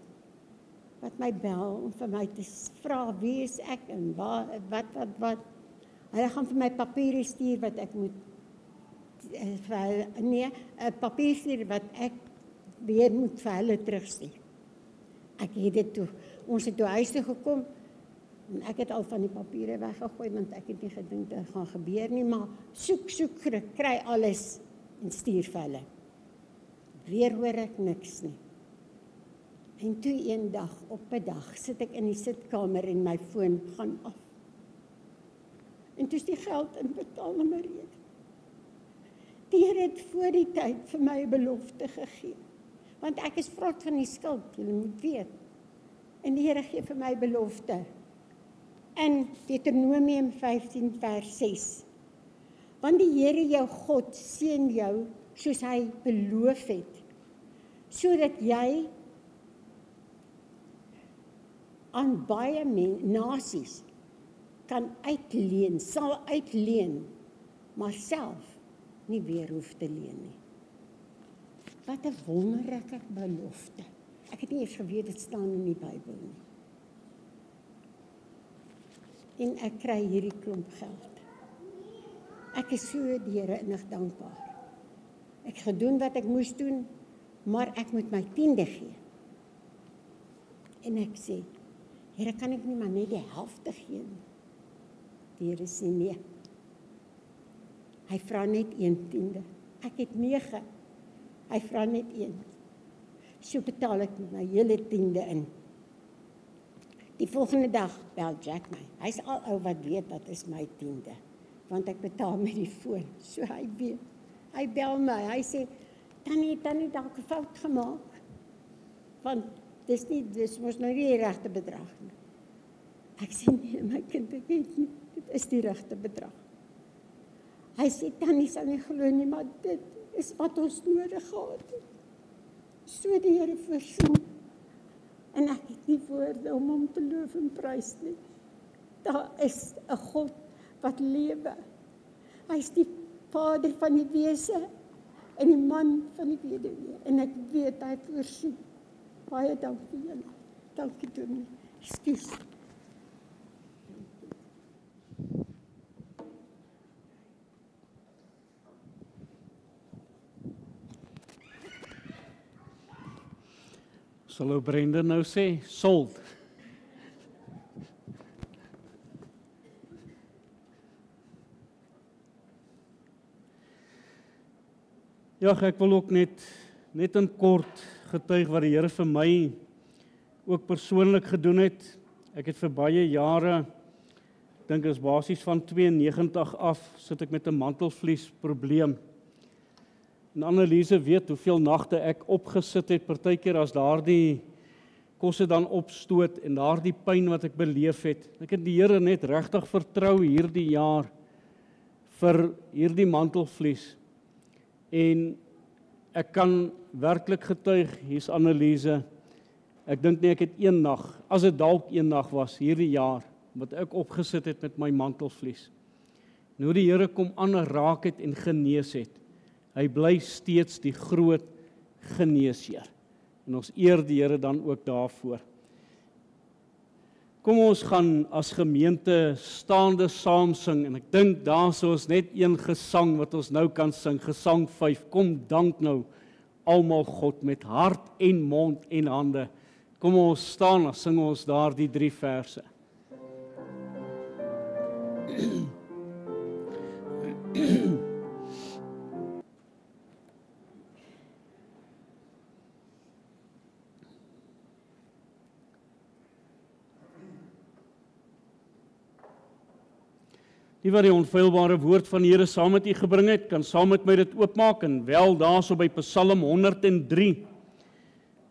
wat my bel om vir my te vra wie is ek en wat. Hulle gaan vir my papiere stuur wat ek moet papier stuur wat ek weer moet vir hulle terugstuur. Ek het dit toe, ons het toe huis toe gekom en ek het al van die papiere weggegooi want ek het nie gedink dit gaan gebeur nie, maar soek, kry alles en stuur vir hulle. Weer hoor ek niks nie. En toe eendag, op 'n dag, sit ek in die sitkamer en my foon gaan af. En toe is die geld inbetaal na my rekening. Die Here het voor die tyd vir my 'n belofte gegee. Want ek is vrot van die skuld, julle moet weet. En die Here gee vir my belofte. In Deuteronomium 15 vers 6. Want die Here jou God seën jou soos hy beloof het, sodat jy aan baie nasies kan uitleen, sal uitleen, maar self nie weer hoef te leen nie. Wat 'n wonderlike belofte. Ek het nie eens geweet dit staan in die Bybel nie. en ek kry hierdie klomp geld. Ek is so die Here innig dankbaar. Ek het gedoen wat ek moes doen, maar ek moet my 10de gee. En ek sê, Here, kan ek nie maar net die helfte gee nie? Die Here sê nee. Hy vra net 1/10. Ek het 9. Hy vra net 1. So betaal ek my hele 10de in. Die volgende dag bel Jack my. Hy's al ou wat weet wat is my 10de, want ek betaal met die foon. So hy weet. Hy bel my. Hy sê, Tannie, dalk 'n fout gemaak. Want dis mos nou nie die regte bedrag nie. Ek sê nee, my kind, ek weet nie. Dit is die regte bedrag. Hy sê, Tannie sal nie glo nie, maar dit is wat ons nodig gehad het. So die Here voorsien. En ek het nie woorde om hom te loof en prys nie. Daar is 'n God wat lewe. Hy is die Vader van die wese en die man van die weduwee. En ek weet hy voorsien. Baie dankie julle. Dankie Tony. Ekskuus. Sal ou Brenda nou sê, sold. Ja, ek wil ook net in kort getuig wat die Here vir my ook persoonlik gedoen het. Ek het vir baie jare, dink is basies van 92 af, sit ek met 'n mantelvlies probleem. En Anneliese weet hoeveel nagte ek opgesit het, partykeer as daardie kosse dan opstoot en daardie pyn wat ek beleef het. Ek het die Here net regtig vertrou hierdie jaar vir hierdie mantelvlies. En ek kan werklik getuig, hier's Anneliese, ek dink nie ek het een nag, as dit dalk een nag was hierdie jaar, wat ek opgesit het met my mantelvlies. En hoe die Here kom aanraak het en genees het. Hy bly steeds die groot geneesheer. En ons eer die Here dan ook daarvoor. Kom ons gaan as gemeente staande saam sing, en ek dink daar is ons net een gesang wat ons nou kan sing, gesang 5, kom dank nou almal God met hart en mond en hande. Kom ons staan, dan sing ons daar die 3 verse. Die wat die onfeilbare woord van die Here saam met u gebring het, kan saam met my dit oopmaak en wel daarso by Psalm 103.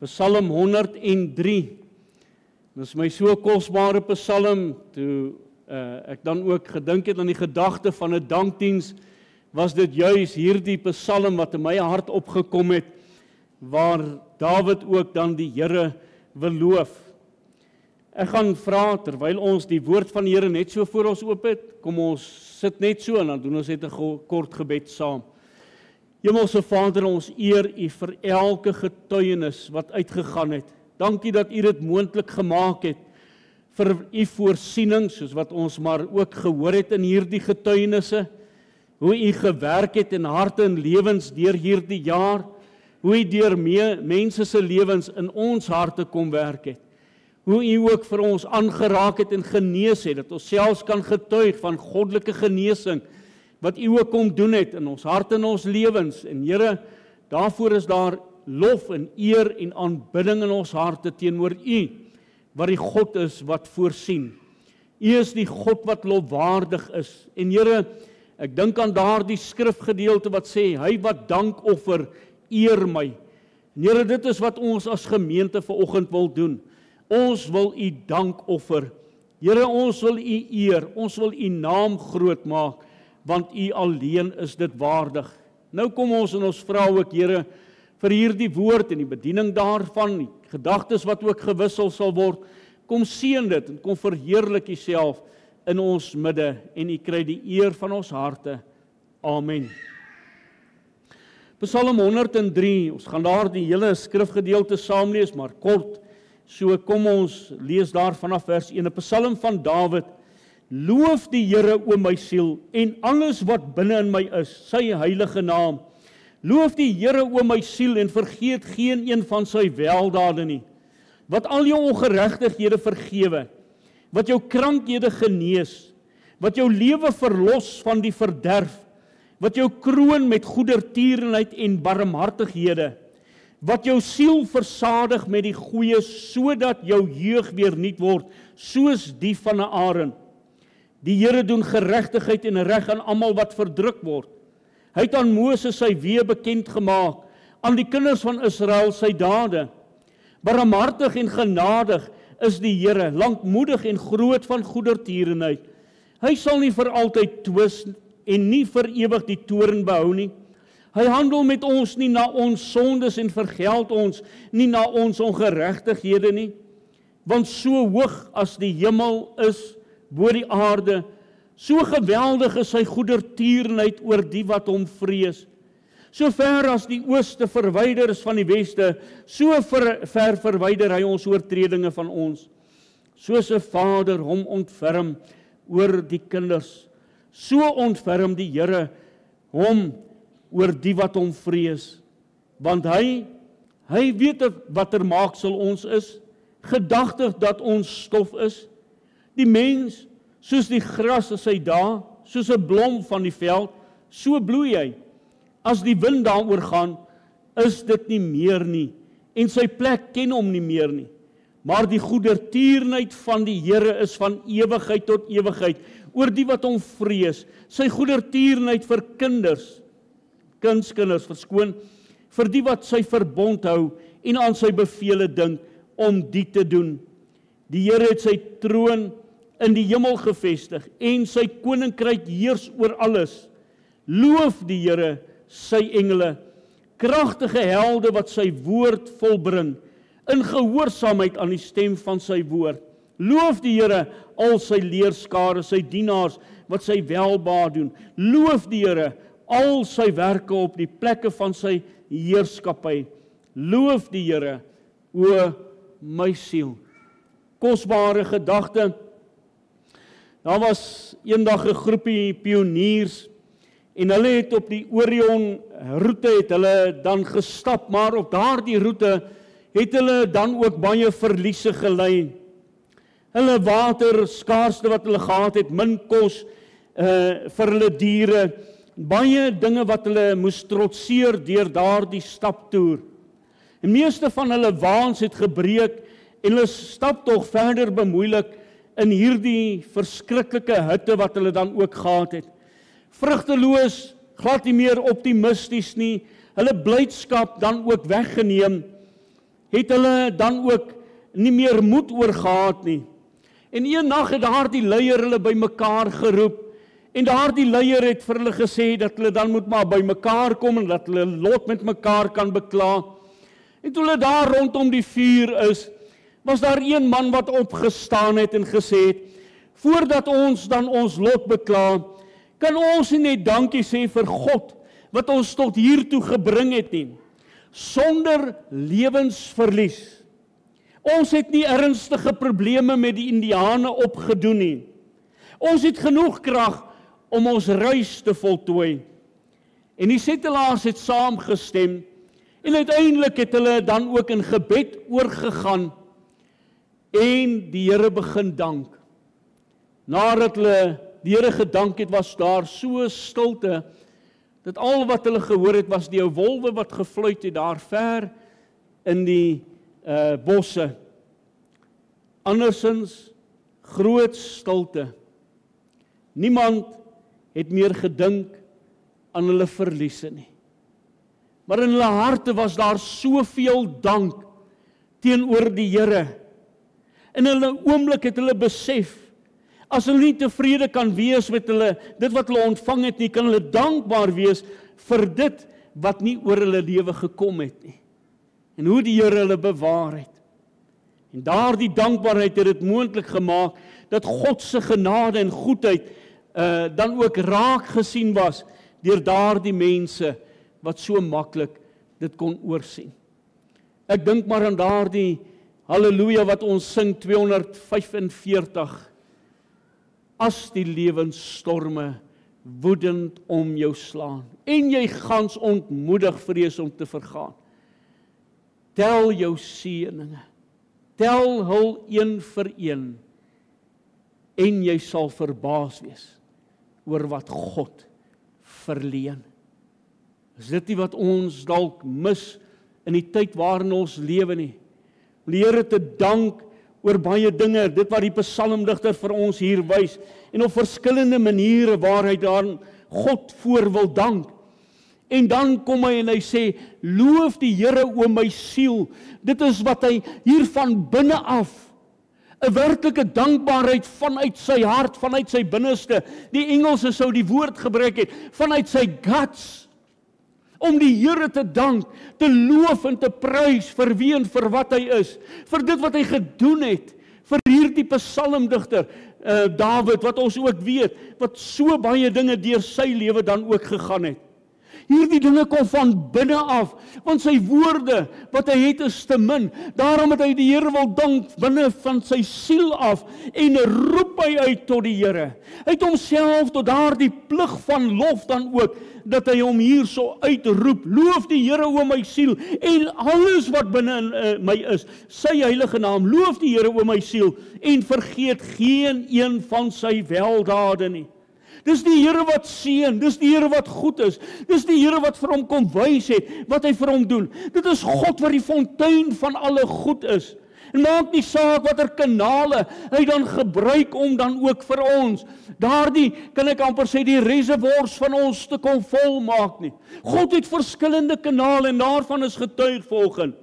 Psalm 103. Dit is my so kosbare psalm, toe ek dan ook gedink het aan die gedagte van 'n dankdiens, was dit juis hierdie psalm wat in my hart opgekom het, waar Dawid ook dan die Here wil loof. Ek gaan vra, terwyl ons die woord van die Here net so voor ons oop het, kom ons sit net so en dan doen ons net 'n kort gebed saam. Hemelse Vader, ons eer U vir elke getuienis wat uitgegaan het. Dankie dat U dit moontlik gemaak het vir U voorsiening, soos wat ons maar ook gehoor het in hierdie getuienisse, hoe U gewerk het in harte en lewens deur hierdie jaar, hoe U deur mense se lewens in ons harte kom werk het. Hoe U ook vir ons aangeraak het en genees het, dat ons selfs kan getuig van goddelike genesing, wat U ook kom doen het in ons hart en ons lewens. En Here, daarvoor is daar lof en eer en aanbidding in ons harte teenoor U, wat die God is wat voorsien. U is die God wat lofwaardig is. En Here, ek dink aan daardie skrifgedeelte wat sê, hy wat dank offer, eer my. En Here, dit is wat ons as gemeente vanoggend wil doen. Ons wil U dank offer. Here, ons wil U eer, ons wil U naam groot maak, want U alleen is dit waardig. Nou kom ons en ons vra ook, Here, vir hierdie woord en die bediening daarvan, die gedagtes wat ook gewissel sal word, kom seën dit en kom verheerlik U self in ons midde en U kry die eer van ons harte. Amen. Psalm 103, ons gaan daar die hele skrifgedeelte saam lees, maar kort. So kom ons lees daar vanaf vers 1, 'n Psalm van Dawid. Loof die Here, o my siel, en alles wat binne in my is, sy heilige naam. Loof die Here, o my siel, en vergeet geen een van sy weldade nie. Wat al jou ongeregtighede vergewe, wat jou krankhede genees, wat jou lewe verlos van die verderf, wat jou kroon met goedertierenheid en barmhartighede, wat jou siel versadig met die goeie, sodat jou jeug weer nuut word, soos die van 'n arend. Die Here doen geregtigheid en reg aan almal wat verdruk word. Hy het aan Moses sy weë bekend gemaak, aan die kinders van Israel sy dade. Barmhartig en genadig is die Here, lankmoedig en groot van goedertierenheid. Hy sal nie vir altyd twis en nie vir ewig die toorn behou nie. Hy handel met ons nie na ons sondes en vergeld ons nie na ons ongeregtighede nie. Want so hoog as die hemel is bo die aarde, so geweldig is sy goedertierenheid oor die wat hom vrees. So ver as die ooste verwyder is van die weste, so ver verwyder hy ons oortredinge van ons. Soos 'n vader hom ontferm oor die kinders, so ontferm die Here hom oor die wat hom vrees. Want hy weet watter maaksel ons is, gedagtig dat ons stof is. Die mens, soos die gras is hy daar, soos 'n blom van die veld, so bloei hy. As die wind daaroor gaan, is dit nie meer nie, en sy plek ken hom nie meer nie. Maar die goedertierenheid van die Here is van ewigheid tot ewigheid, oor die wat hom vrees. Sy goedertierenheid vir kindskinders, vir die wat sy verbond hou, en aan sy bevele dink, om die te doen. Die Here het sy troon in die hemel gevestig, en sy koninkryk heers oor alles. Loof die Here, sy engele, kragtige helde wat sy woord volbring, in gehoorsaamheid aan die stem van sy woord. Loof die Here, al sy leerskare, sy dienaars, wat sy welbaar doen. Loof die Here, al sy werke op die plekke van sy heerskappy. Loof die Here, o my siel. Kosbare gedagte. Daar was eendag 'n groepie pioniers, en hulle het op die Orion roete het hulle dan gestap, maar op daardie roete het hulle dan ook baie verliese gelei. Hulle water, skaarsste wat hulle gehad het, min kos vir hulle diere, baie dinge wat hulle moes trotseer deur daardie staptoer. Die meeste van hulle waans het gebreek en hulle stap tog verder bemoeilik in hierdie verskriklike hitte wat hulle dan ook gehad het. Vrugteloos, glad nie meer optimisties nie, hulle blydskap dan ook weggeneem, het hulle dan ook nie meer moed oor gehad nie. En een nag het daardie leier hulle bymekaar geroep, en daardie leier het vir hulle gesê dat hulle dan moet maar bymekaar kom en dat hulle lot met mekaar kan bekla. En toe hulle daar rondom die vuur is, was daar een man wat opgestaan het en gesê het, voordat ons dan ons lot bekla, kan ons nie net dankie sê vir God, wat ons tot hiertoe gebring het nie, sonder lewensverlies. Ons het nie ernstige probleme met die Indiane opgedoen nie. Ons het genoeg krag om ons reis te voltooi. En die settelaars het saamgestem, en uiteindelik het hulle dan ook in gebed oorgegaan, en die Here begin dank. Nadat hulle die Here gedank het, was daar so stilte, dat al wat hulle gehoor het, was die ou wolwe wat gefluit het daar ver in die bosse. Andersins groot stilte. Niemand het meer gedink aan hulle verliese nie. Maar in hulle harte was daar soveel dank teenoor die Here. In hulle oomblik het hulle besef, as hulle nie tevrede kan wees met dit wat hulle ontvang het nie, kan hulle dankbaar wees vir dit wat nie oor hulle lewe gekom het nie. En hoe die Here hulle bewaar het. En daardie dankbaarheid het dit moontlik gemaak, dat God se genade en goedheid dan ook raak gesien was, deur daardie mense, wat so maklik dit kon oorsien. Ek dink maar aan daardie Halleluja wat ons sing 245. as die lewensstorme woedend om jou slaan en jy gans ontmoedig vrees om te vergaan. Tel jou seëninge, tel hul een vir een en jy sal verbaas wees oor wat God verleen. Is dit nie wat ons dalk mis in die tyd waarin ons lewe nie? Om die Here te dank oor baie dinge, dit wat die psalmdigter vir ons hier wys, en op verskillende maniere waar hy dan God voor wil dank. En dan kom hy en hy sê, loof die Here o my siel. Dit is wat hy hier van binne af, 'n werklike dankbaarheid vanuit sy hart, vanuit sy binneste. Die Engelse sou die woord gebruik het, vanuit sy guts, om die Here te dank, te loof en te prys vir wie en vir wat hy is, vir dit wat hy gedoen het, vir hierdie psalmdigter, Dawid, wat ons ook weet, wat so baie dinge deur sy lewe dan ook gegaan het. Hierdie dinge kom van binne af, want sy woorde wat hy het is te min. Daarom het hy die Here wil dank binne van sy siel af en roep hy uit tot die Here. Hy het homself tot daardie plig van lof dan ook, dat hy hom hier so uitroep. Loof die Here o my siel en alles wat binne in my is, sy heilige naam. Loof die Here o my siel en vergeet geen een van sy weldade nie. Dis die Here wat seën, dis die Here wat goed is, dis die Here wat vir hom kom wys het, wat hy vir hom doen. Dit is God wat die fontein van alle goed is. En maak nie saak watter kanale hy dan gebruik om dan ook vir ons, daardie, kan ek amper sê, die reservoirs van ons te kom volmaak nie. God het verskillende kanale en daarvan is getuig volgens.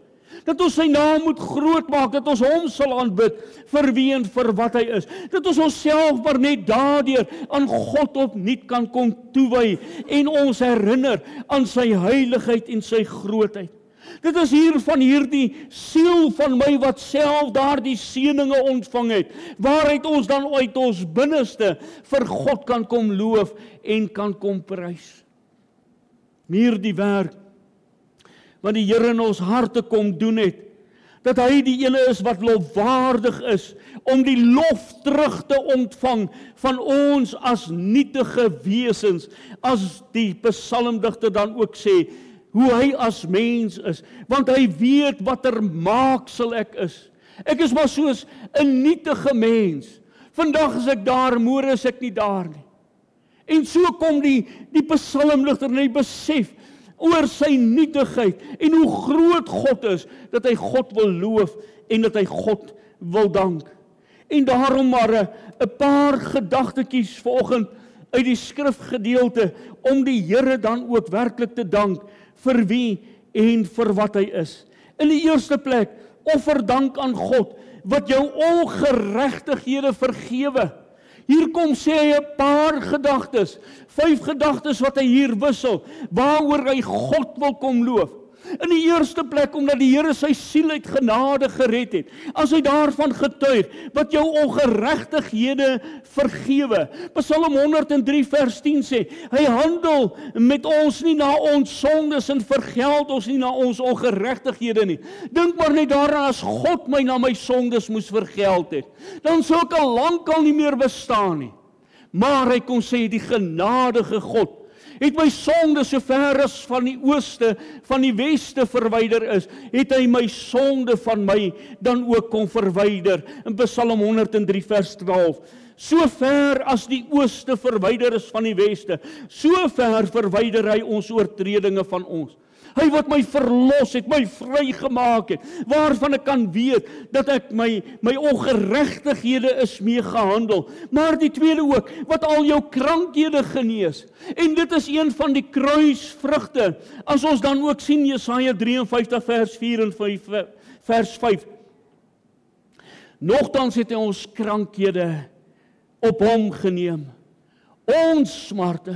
Dat ons sy naam moet groot maak, dat ons hom sal aanbid vir wie en vir wat hy is. Dat ons onsself maar net daardeur aan God opnuut kan kom toewy en ons herinner aan sy heiligheid en sy grootheid. Dit is hier van hierdie siel van my wat self daardie seëninge ontvang het, waaruit ons dan uit ons binneste vir God kan kom loof en kan kom prys. Hierdie werk wat die Here in ons harte kom doen het, dat hy die ene is wat lofwaardig is, om die lof terug te ontvang van ons as nietige wesens, as die psalmdigter dan ook sê, hoe hy as mens is, want hy weet watter maaksel ek is. Ek is maar soos 'n nietige mens. Vandag is ek daar, môre is ek nie daar nie. En so kom die psalmdigter en hy besef oor sy nietigheid en hoe groot God is, dat hy God wil loof en dat hy God wil dank. En daarom maar 'n paar gedagtetjies vanoggend uit die skrifgedeelte om die Here dan ook werklik te dank vir wie en vir wat hy is. In die eerste plek, offer dank aan God wat jou ongeregtighede vergewe. Hier kom sê hy 'n paar gedagtes, 5 gedagtes wat hy hier wissel, waaroor hy God wil kom loof. In die eerste plek, omdat die Here sy siel uit genade gered het, as hy daarvan getuig, wat jou ongeregtighede vergewe. Psalm 103 vers 10 sê, hy handel met ons nie na ons sondes en vergeld ons nie na ons ongeregtighede nie. Dink maar net daaraan, as God my na my sondes moes vergeld het, dan sou ek al lankal nie meer bestaan nie. Maar hy kon sê, die genadige God het my sonde so ver as van die ooste, van die weste verwyder is, het hy my sonde van my dan ook kon verwyder. In Psalm 103 vers 12. So ver as die ooste verwyder is van die weste, so ver verwyder hy ons oortredinge van ons. Hy wat my verlos het, my vrygemaak het, waarvan ek kan weet dat ek my ongeregtighede is mee gehandel. Maar die tweede ook, wat al jou krankhede genees. En dit is een van die kruisvrugte. As ons dan ook sien Jesaja 53 vers 4 en vers 5. Nogtans het hy ons krankhede op hom geneem. Ons smarte,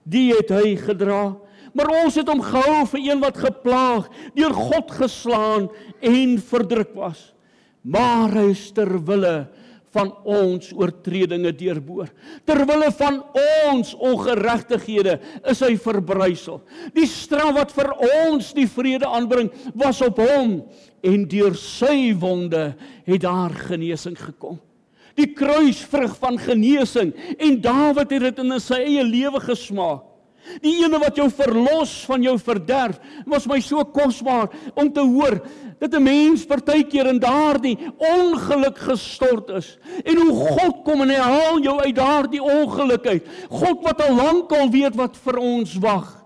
die het hy gedra. Maar ons het hom gehou vir een wat geplaag, deur God geslaan en verdruk was. Maar hy is ter wille van ons oortredinge deurboor. Ter wille van ons ongeregtighede is hy verbrysel. Die straf wat vir ons die vrede aanbring, was op hom, en deur sy wonde het daar genesing gekom. Die kruisvrug van genesing, en Dawid het dit in sy eie lewe gesmaak. Die ene wat jou verlos van jou verderf, was my so kosbaar om te hoor, dat 'n mens partykeer in daardie ongeluk gestort is, en hoe God kom en hy haal jou uit daardie ongeluk uit. God wat al lank al weet wat vir ons wag.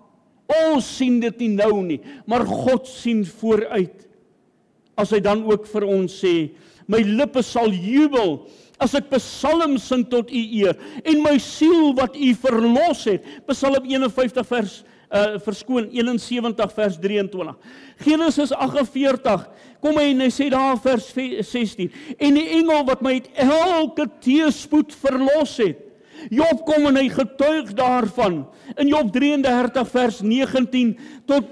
Ons sien dit nie nou nie, maar God sien vooruit. As hy dan ook vir ons sê, my lippe sal jubel, as ek psalms sing tot u eer, en my siel wat u verlos het. Psalm 51 71 vers 23. Genesis 48, kom hy en hy sê daar vers 16, en die engel wat my uit elke teëspoed verlos het. Job kom en hy getuig daarvan, in Job 33 vers 19 tot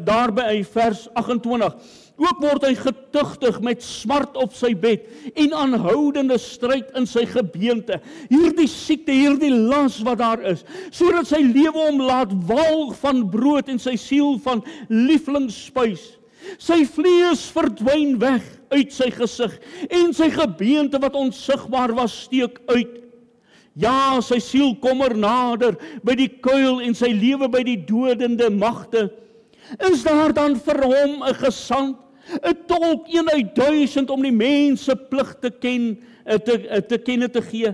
daarby vers 28. Ook word hy getugtig met smart op sy bed en aanhoudende stryd in sy gebeente. Hierdie siekte, hierdie las wat daar is, sodat sy lewe hom laat walg van brood en sy siel van lieflingsspys. Sy vlees verdwyn weg uit sy gesig en sy gebeente wat onsigbaar was steek uit. Ja, sy siel kommer nader by die kuil en sy lewe by die dodende magte. Is daar dan vir hom 'n gesant, 'n tolk, 1 uit 1000 om die mense plig te kenne te gee?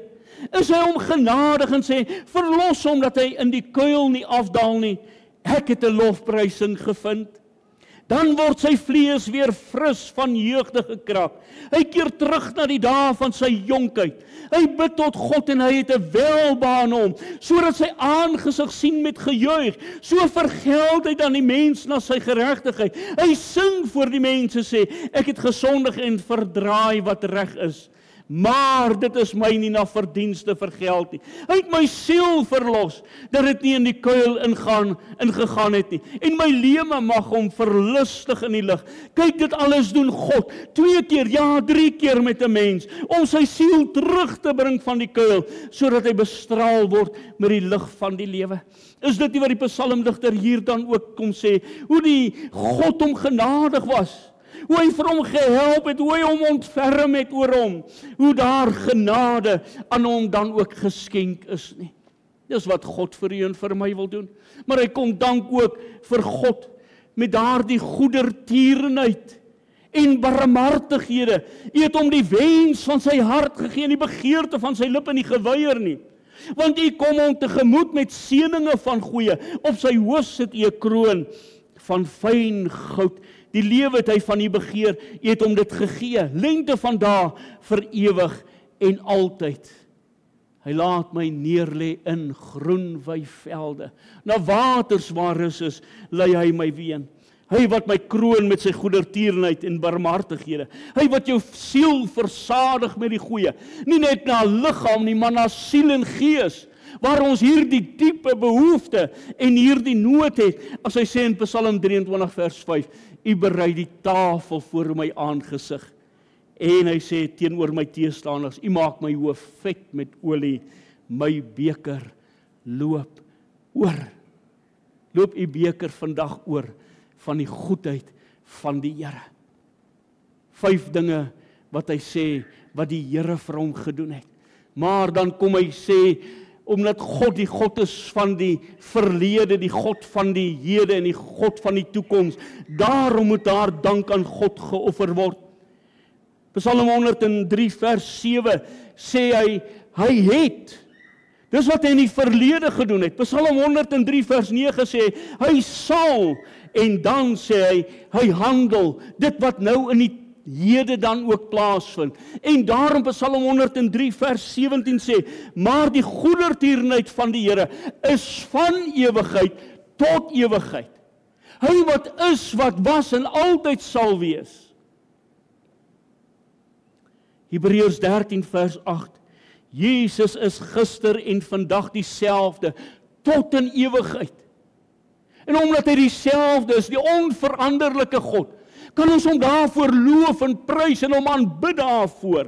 Is hy hom genadig en sê, verlos hom dat hy in die kuil nie afdaal nie? Ek het 'n lofprysing gevind. Dan word sy vlees weer fris van jeugdige krag. Hy keer terug na die dae van sy jonkheid. Hy bid tot God en hy het 'n welbehae hom, sodat sy aangesig sien met gejuig. So vergeld hy dan die mens na sy geregtigheid. Hy sing voor die mense sê, ek het gesondig en verdraai wat reg is. Maar dit is my nie na verdienste vergeld nie. Hy het my siel verlos, dat dit nie in die kuil ingegaan het nie. En my leme mag hom verlustig in die lig. Kyk, dit alles doen God, 2 keer, ja 3 keer met 'n mens, om sy siel terug te bring van die kuil, sodat hy bestraal word met die lig van die lewe. Is dit nie wat die psalmdigter hier dan ook kom sê, hoe die God hom genadig was? Hoe hy vir hom gehelp het, hoe hy hom ontferm het oor hom, hoe daar genade aan hom dan ook geskenk is nie. Dis wat God vir u en vir my wil doen. Maar hy kom dank ook vir God met daardie goedertierenheid en barmhartighede. U het hom die wens van sy hart gegee en die begeerte van sy lippe nie geweier nie. Want u kom hom tegemoet met seëninge van goeie. Op sy hoof sit u 'n kroon van fyn goud. Die lewe het hy van u begeer, u het hom dit gegee, lengte van dae vir ewig en altyd. Hy laat my neerlê in groen weivelde, na waters waar rus is, lei hy my ween. Hy wat my kroon met sy goedertierenheid en barmhartighede, hy wat jou siel versadig met die goeie, nie net na liggaam nie, maar na siel en gees, waar ons hierdie diepe behoefte en hierdie nood het, as hy sê in Psalm 23 vers 5, u berei die tafel voor my aangesig, en hy sê teenoor my teestanders, u maak my hoof vet met olie, my beker loop oor. Loop u beker vandag oor, van die goedheid van die Here. 5 dinge wat hy sê, wat die Here vir hom gedoen het. Maar dan kom hy sê, omdat God die God is van die verlede, die God van die hede en die God van die toekoms, daarom moet daar dank aan God geoffer word. Psalm 103 vers 7 sê hy het, dis wat hy in die verlede gedoen het. Psalm 103 vers 9 sê, hy sal, en dan sê hy handel, dit wat nou in die hede dan ook plaasvind. En daarom Psalm 103 vers 17 sê, maar die goedertierenheid van die Here is van ewigheid tot ewigheid. Hy wat is, wat was en altyd sal wees. Hebreërs 13 vers 8, Jesus is gister en vandag dieselfde, tot in ewigheid. En omdat hy dieselfde is, die onveranderlike God, kan ons hom daarvoor loof en prys en hom aanbid daarvoor.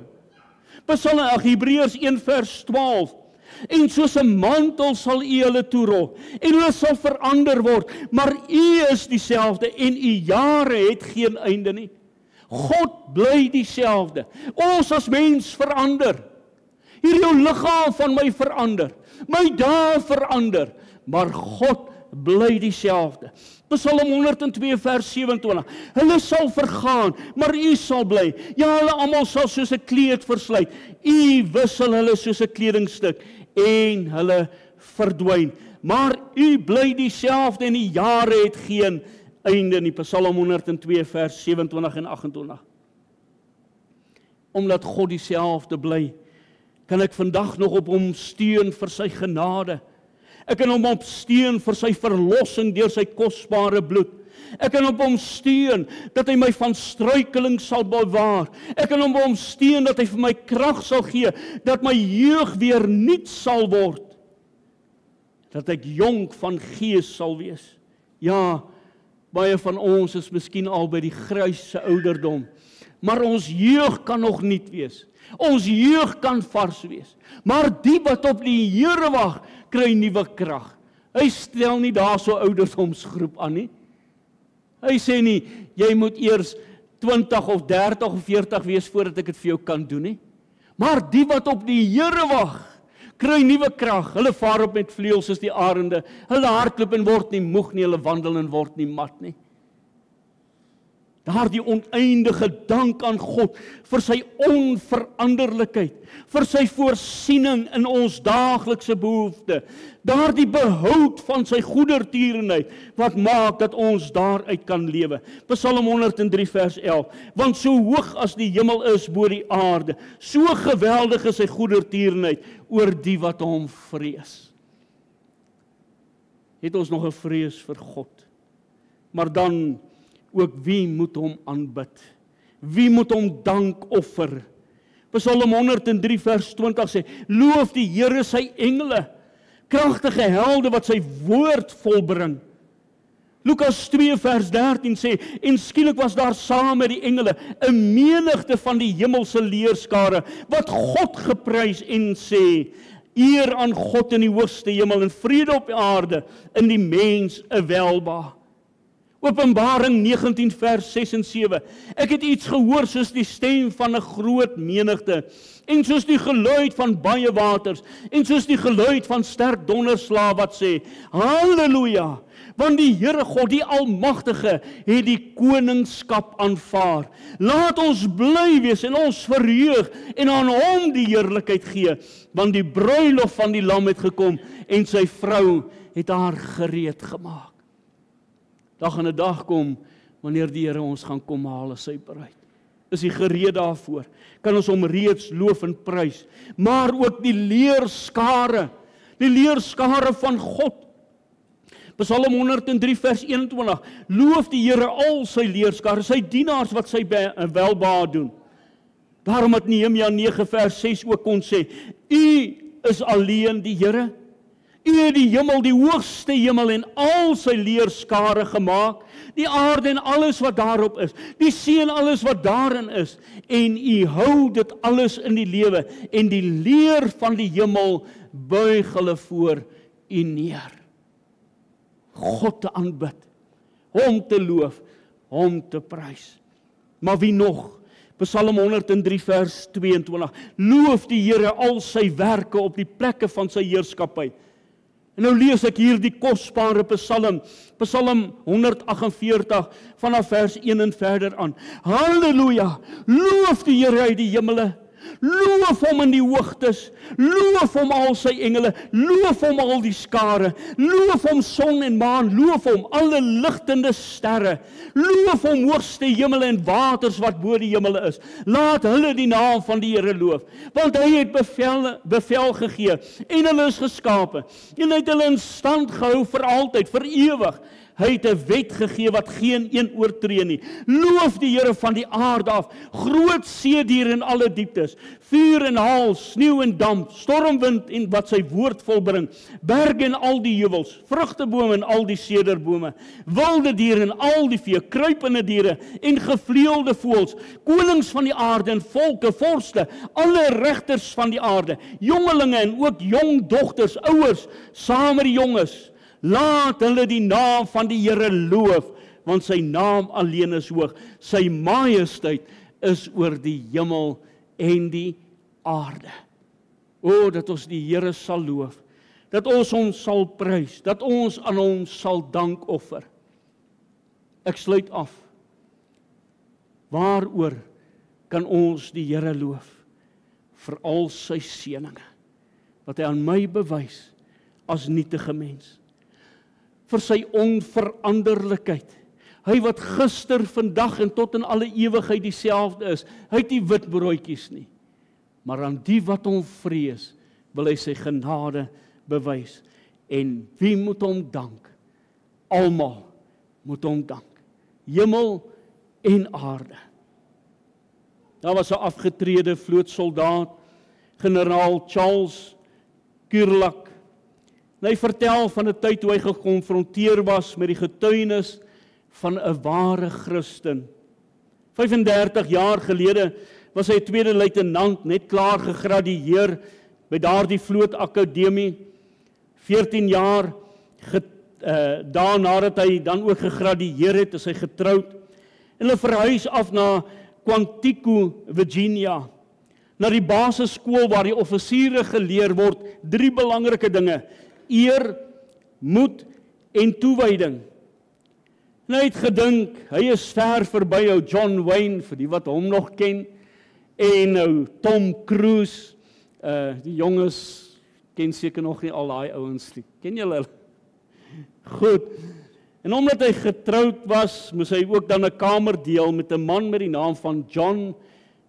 Hebreërs 1 vers 12, en soos 'n mantel sal u hulle toerol, en hulle sal verander word, maar u is dieselfde, en u jare het geen einde nie. God bly dieselfde. Ons as mens verander. Hierdie ou liggaam van my verander. My dae verander. Maar God bly dieselfde. Psalm 102 vers 27. Hulle sal vergaan, maar U sal bly. Ja, hulle almal sal soos 'n kleed versluit. U wissel hulle soos 'n kledingstuk en hulle verdwyn. Maar U bly dieselfde en die jare het geen einde nie. Psalm 102 vers 27 en 28. Omdat God dieselfde bly, kan ek vandag nog op hom steun vir sy genade. Ek kan hom steun vir sy verlossing deur sy kosbare bloed. Ek kan op hom steun dat hy my van struikeling sal bewaar. Ek kan op hom steun dat hy vir my krag sal gee, dat my jeug weer nuut sal word. Dat ek jonk van gees sal wees. Ja, baie van ons is miskien al by die grysse ouderdom, maar ons jeug kan nog nuut wees. Ons jeug kan vars wees. Maar die wat op die Here wag, kry nuwe krag. Hy stel nie daar so ouderdomsgroep aan nie. Hy sê nie, jy moet eers 20 of 30 of 40 wees voordat ek dit vir jou kan doen nie. Maar die wat op die Here wag, kry nuwe krag. Hulle vaar op met vleuels soos die arende. Hulle hardloop en word nie moeg nie, hulle wandel en word nie mat nie. Daardie oneindige dank aan God vir sy onveranderlikheid, vir sy voorsiening in ons daaglikse behoefte, daardie behoud van sy goedertierenheid, wat maak dat ons daaruit kan lewe. Psalm 103 vers 11, want so hoog as die hemel is bo die aarde, so geweldig is sy goedertierenheid oor die wat hom vrees. Het ons nog 'n vrees vir God, maar dan ook wie moet hom aanbid? Wie moet hom dank offer? Psalm 103 vers 20 sê, loof die Here sy engele, kragtige helde wat sy woord volbring. Lukas 2 vers 13 sê, en skielik was daar saam met die engele 'n menigte van die hemelse leerskare, wat God geprys en sê, eer aan God in die hoogste hemel en vrede op aarde in die mens 'n welbehae. Openbaring 19 vers 6 en 7. Ek het iets gehoor soos die stem van 'n groot menigte, en soos die geluid van baie waters, en soos die geluid van sterk donderslae wat sê, Halleluja, want die Here God, die Almagtige, het die koningskap aanvaar. Laat ons bly wees en ons verheug en aan hom die heerlikheid gee, want die bruilof van die Lam het gekom en sy vrou het haar gereed gemaak. Daar gaan 'n dag kom, wanneer die Here ons gaan kom haal as sy bruid. Is hy gereed daarvoor? Kan ons hom reeds loof en prys? Maar ook die leerskare van God. Psalm 103 vers 21, loof die Here al sy leerskare, sy dienaars wat sy welbehae doen. Daarom het Nehemia 9 vers 6 ook kon sê, U is alleen die Here. U het die hemel, die hoogste hemel en al sy leerskare gemaak, die aarde en alles wat daarop is, die see en alles wat daarin is, en U hou dit alles in die lewe, en die leer van die hemel buig hulle voor U neer. God te aanbid, hom te loof, hom te prys. Maar wie nog? Psalm 103 vers 22, loof die Here al sy werke op die plekke van sy heerskappy. En nou lees ek hier die kosbare Psalm 148 vanaf vers 1 en verder aan. Halleluja, loof die Here uit die hemele, loof hom in die hoogtes, loof hom al sy engele, loof hom al die skare, loof hom son en maan, loof hom alle ligtende sterre, loof hom hoogste hemele en waters wat bo die hemele is. Laat hulle die naam van die Here loof, want hy het bevel gegee en hulle is geskape en hy het hulle in stand gehou vir altyd, vir ewig. Hy het 'n wet gegee wat geen een oortree nie. Loof die Here van die aarde af, groot seediere in alle dieptes, vuur en haal, sneeu en damp, stormwind en wat sy woord volbring, berge en al die heuwels, vrugtebome en al die sederbome, wilde diere en al die vee, kruipende diere en gevleelde voëls, konings van die aarde en volke, vorste, alle regters van die aarde, jongelinge en ook jong dogters, ouers, saam met die jonges. Laat hulle die naam van die Here loof, want sy naam alleen is hoog. Sy majesteit is oor die hemel en die aarde. O, dat ons die Here sal loof, dat ons hom sal prys, dat ons aan hom sal dank offer. Ek sluit af. Waaroor kan ons die Here loof? Vir al sy seëninge, wat hy aan my bewys as nietige mens. Vir sy onveranderlikheid. Hy wat gister, vandag en tot in alle ewigheid dieselfde is. Hy het nie wit broodjies nie. Maar aan die wat hom vrees, wil hy sy genade bewys. En wie moet hom dank? Almal moet hom dank. Hemel en aarde. Daar was 'n afgetrede vlootsoldaat, generaal Charles Curlak. Hy vertel van 'n tyd toe hy gekonfronteer was met die getuienis van 'n ware Christen. 35 jaar gelede was hy tweede luitenant, net klaar gegradueer by daardie vlootakademie. 14 jaar daarna dat hy dan ook gegradueer het, is hy getroud. En hulle verhuis af na Quantico, Virginia, na die basisskool waar die offisiere geleer word 3 belangrike dinge: eer, moed en toewyding. En hy het gedink, hy is ver verby ou John Wayne, vir die wat hom nog ken, en ou Tom Cruise, die jonges ken seker nog nie al daai ouens nie. Ken julle hulle? Goed. En omdat hy getroud was, moes hy ook dan 'n kamer deel met 'n man met die naam van John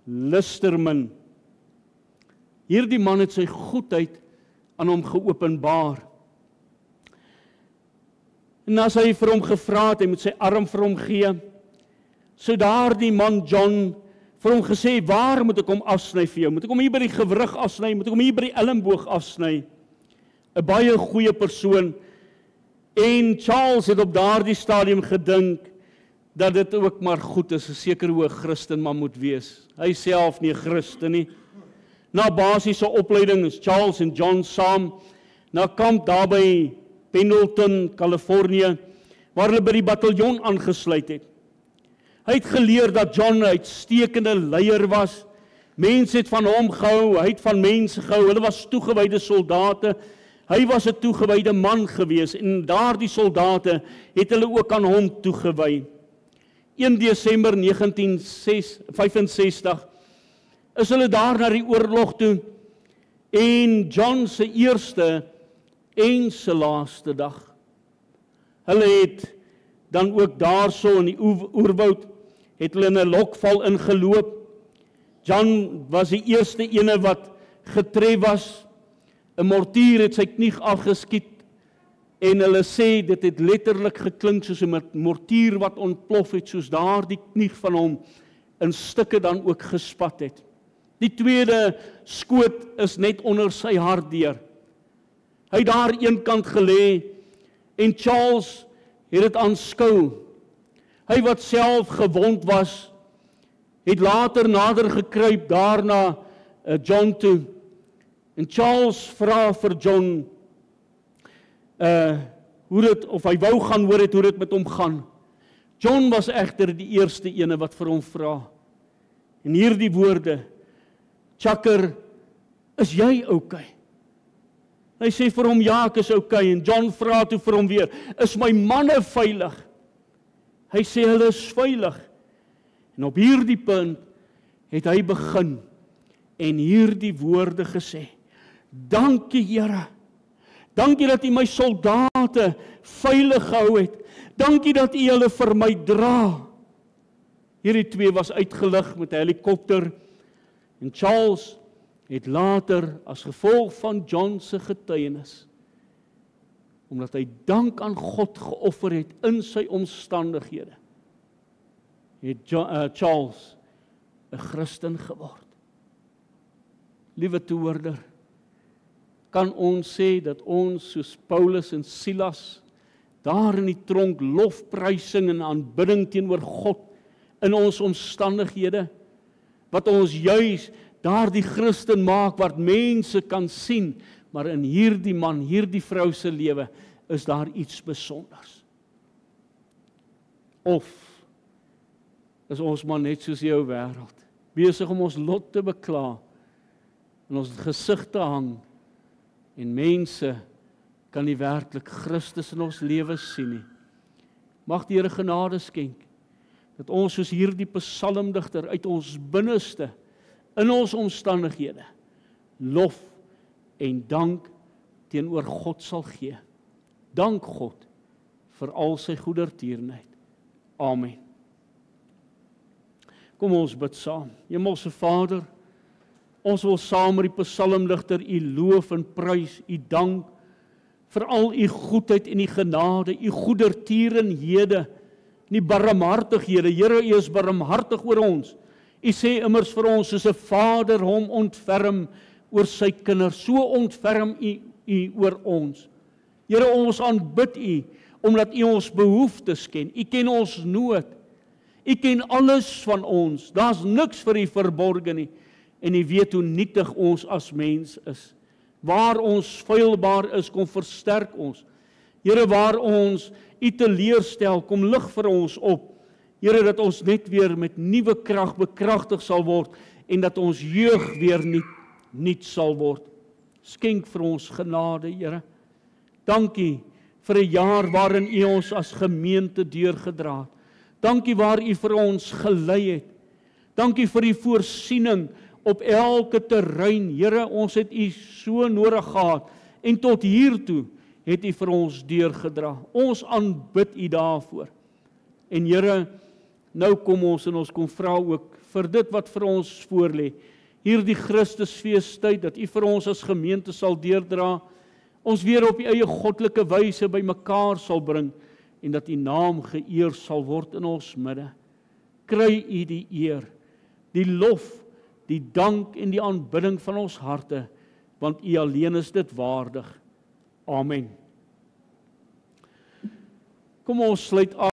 Listerman. Hierdie man het sy goedheid aan hom geopenbaar. En as hy vir hom gevra het, hy moet sy arm vir hom gee, so daardie man John vir hom gesê, waar moet ek hom afsny vir jou? Moet ek hom hier by die gewrig afsny? Moet ek hom hier by die elmboog afsny? 'n baie goeie persoon. En Charles het op daardie stadium gedink dat dit ook maar goed is, 'n sekere hoe 'n Christen maar moet wees. Hy self nie 'n Christen nie. Na basiese opleiding is Charles en John saam na kamp daar by Pendleton, Kalifornië, waar hulle by die bataljon aangesluit het. Hy het geleer dat John 'n uitstekende leier was. Mense het van hom gehou, hy het van mense gehou. Hulle was toegewyde soldate. Hy was 'n toegewyde man gewees en daardie soldate het hulle ook aan hom toegewy. 1 Desember 1965 is hulle daar na die oorlog toe en John se eerste en se laaste dag. Hulle het dan ook daarso in die oerwoud het hulle in 'n lokval ingeloop. John was die eerste ene wat getref was. 'n Mortier het sy knie afgeskiet en hulle sê dit het letterlik geklink soos 'n mortier wat ontplof het, soos daardie knie van hom in stukke dan ook gespat het. Die tweede skoot is net onder sy hart deur. Hy het daar eenkant gelê en Charles het dit aanskou. Hy wat self gewond was, het later nader gekruip daarna John toe. En Charles vra vir John hoe dit, of hy wou gaan hoor het hoe dit met hom gaan. John was egter die eerste ene wat vir hom vra. En hierdie woorde: "Chucker, is jy okay?" Hy sê vir hom, "Ja, ek is okay." En John vra toe vir hom weer, "Is my manne veilig?" Hy sê, "Hulle is veilig." En op hierdie punt het hy begin en hierdie woorde gesê: "Dankie Here, dankie dat U my soldate veilig gehou het, dankie dat U hulle vir my dra." Hierdie twee was uitgelig met 'n helikopter en Charles het later as gevolg van John se getuienis, omdat hy dank aan God geoffer het in sy omstandighede, het Charles 'n Christen geword. Liewe toehoorder, kan ons sê dat ons soos Paulus en Silas daar in die tronk lofprysing en aanbidding teenoor God in ons omstandighede, wat ons juis daardie Christen maak wat mense kan sien, maar in hierdie man, hierdie vrou se lewe is daar iets besonders. Of is ons maar net soos die ou wêreld, besig om ons lot te bekla in ons gesigte hang en mense kan nie werklik Christus in ons lewe sien nie. Mag die Here genade skenk dat ons soos hierdie psalmdigter uit ons binneste in ons omstandighede lof en dank teenoor God sal gee. Dank God vir al sy goedertierenheid. Amen. Kom ons bid saam. Hemelse Vader, ons wil saam met die psalmdigter U loof en prys, U dank vir al U goedheid en U genade, U goedertierenhede, nie barmhartighede. Here, U is barmhartig oor ons. U sê immers vir ons, soos 'n vader hom ontferm oor sy kinders, so ontferm U oor ons. Here, ons aanbid U, omdat U ons behoeftes ken. U ken ons nood. U ken alles van ons. Daar's niks vir U verborge nie. En U weet hoe nietig ons as mens is. Waar ons feilbaar is, kom versterk ons. Here, waar ons U teleurstel, kom lig vir ons op. Here, dat ons net weer met nuwe krag bekragtig sal word en dat ons jeug weer nuut sal word. Skenk vir ons genade, Here. Dankie vir 'n jaar waarin U ons as gemeente deurgedra het. Dankie waar U vir ons gelei het. Dankie vir die voorsiening op elke terrein. Here, ons het U so nodig gehad en tot hier toe het U vir ons deurgedra. Ons aanbid U daarvoor. En Here, nou kom ons en ons kom vra ook vir dit wat vir ons voorlê. Hierdie Christusfeestyd dat U vir ons as gemeente sal deurdra, ons weer op U eie goddelike wyse bymekaar sal bring en dat U naam geëer sal word in ons midde. Kry U die eer, die lof, die dank en die aanbidding van ons harte, want U alleen is dit waardig. Amen. Kom ons sluit af.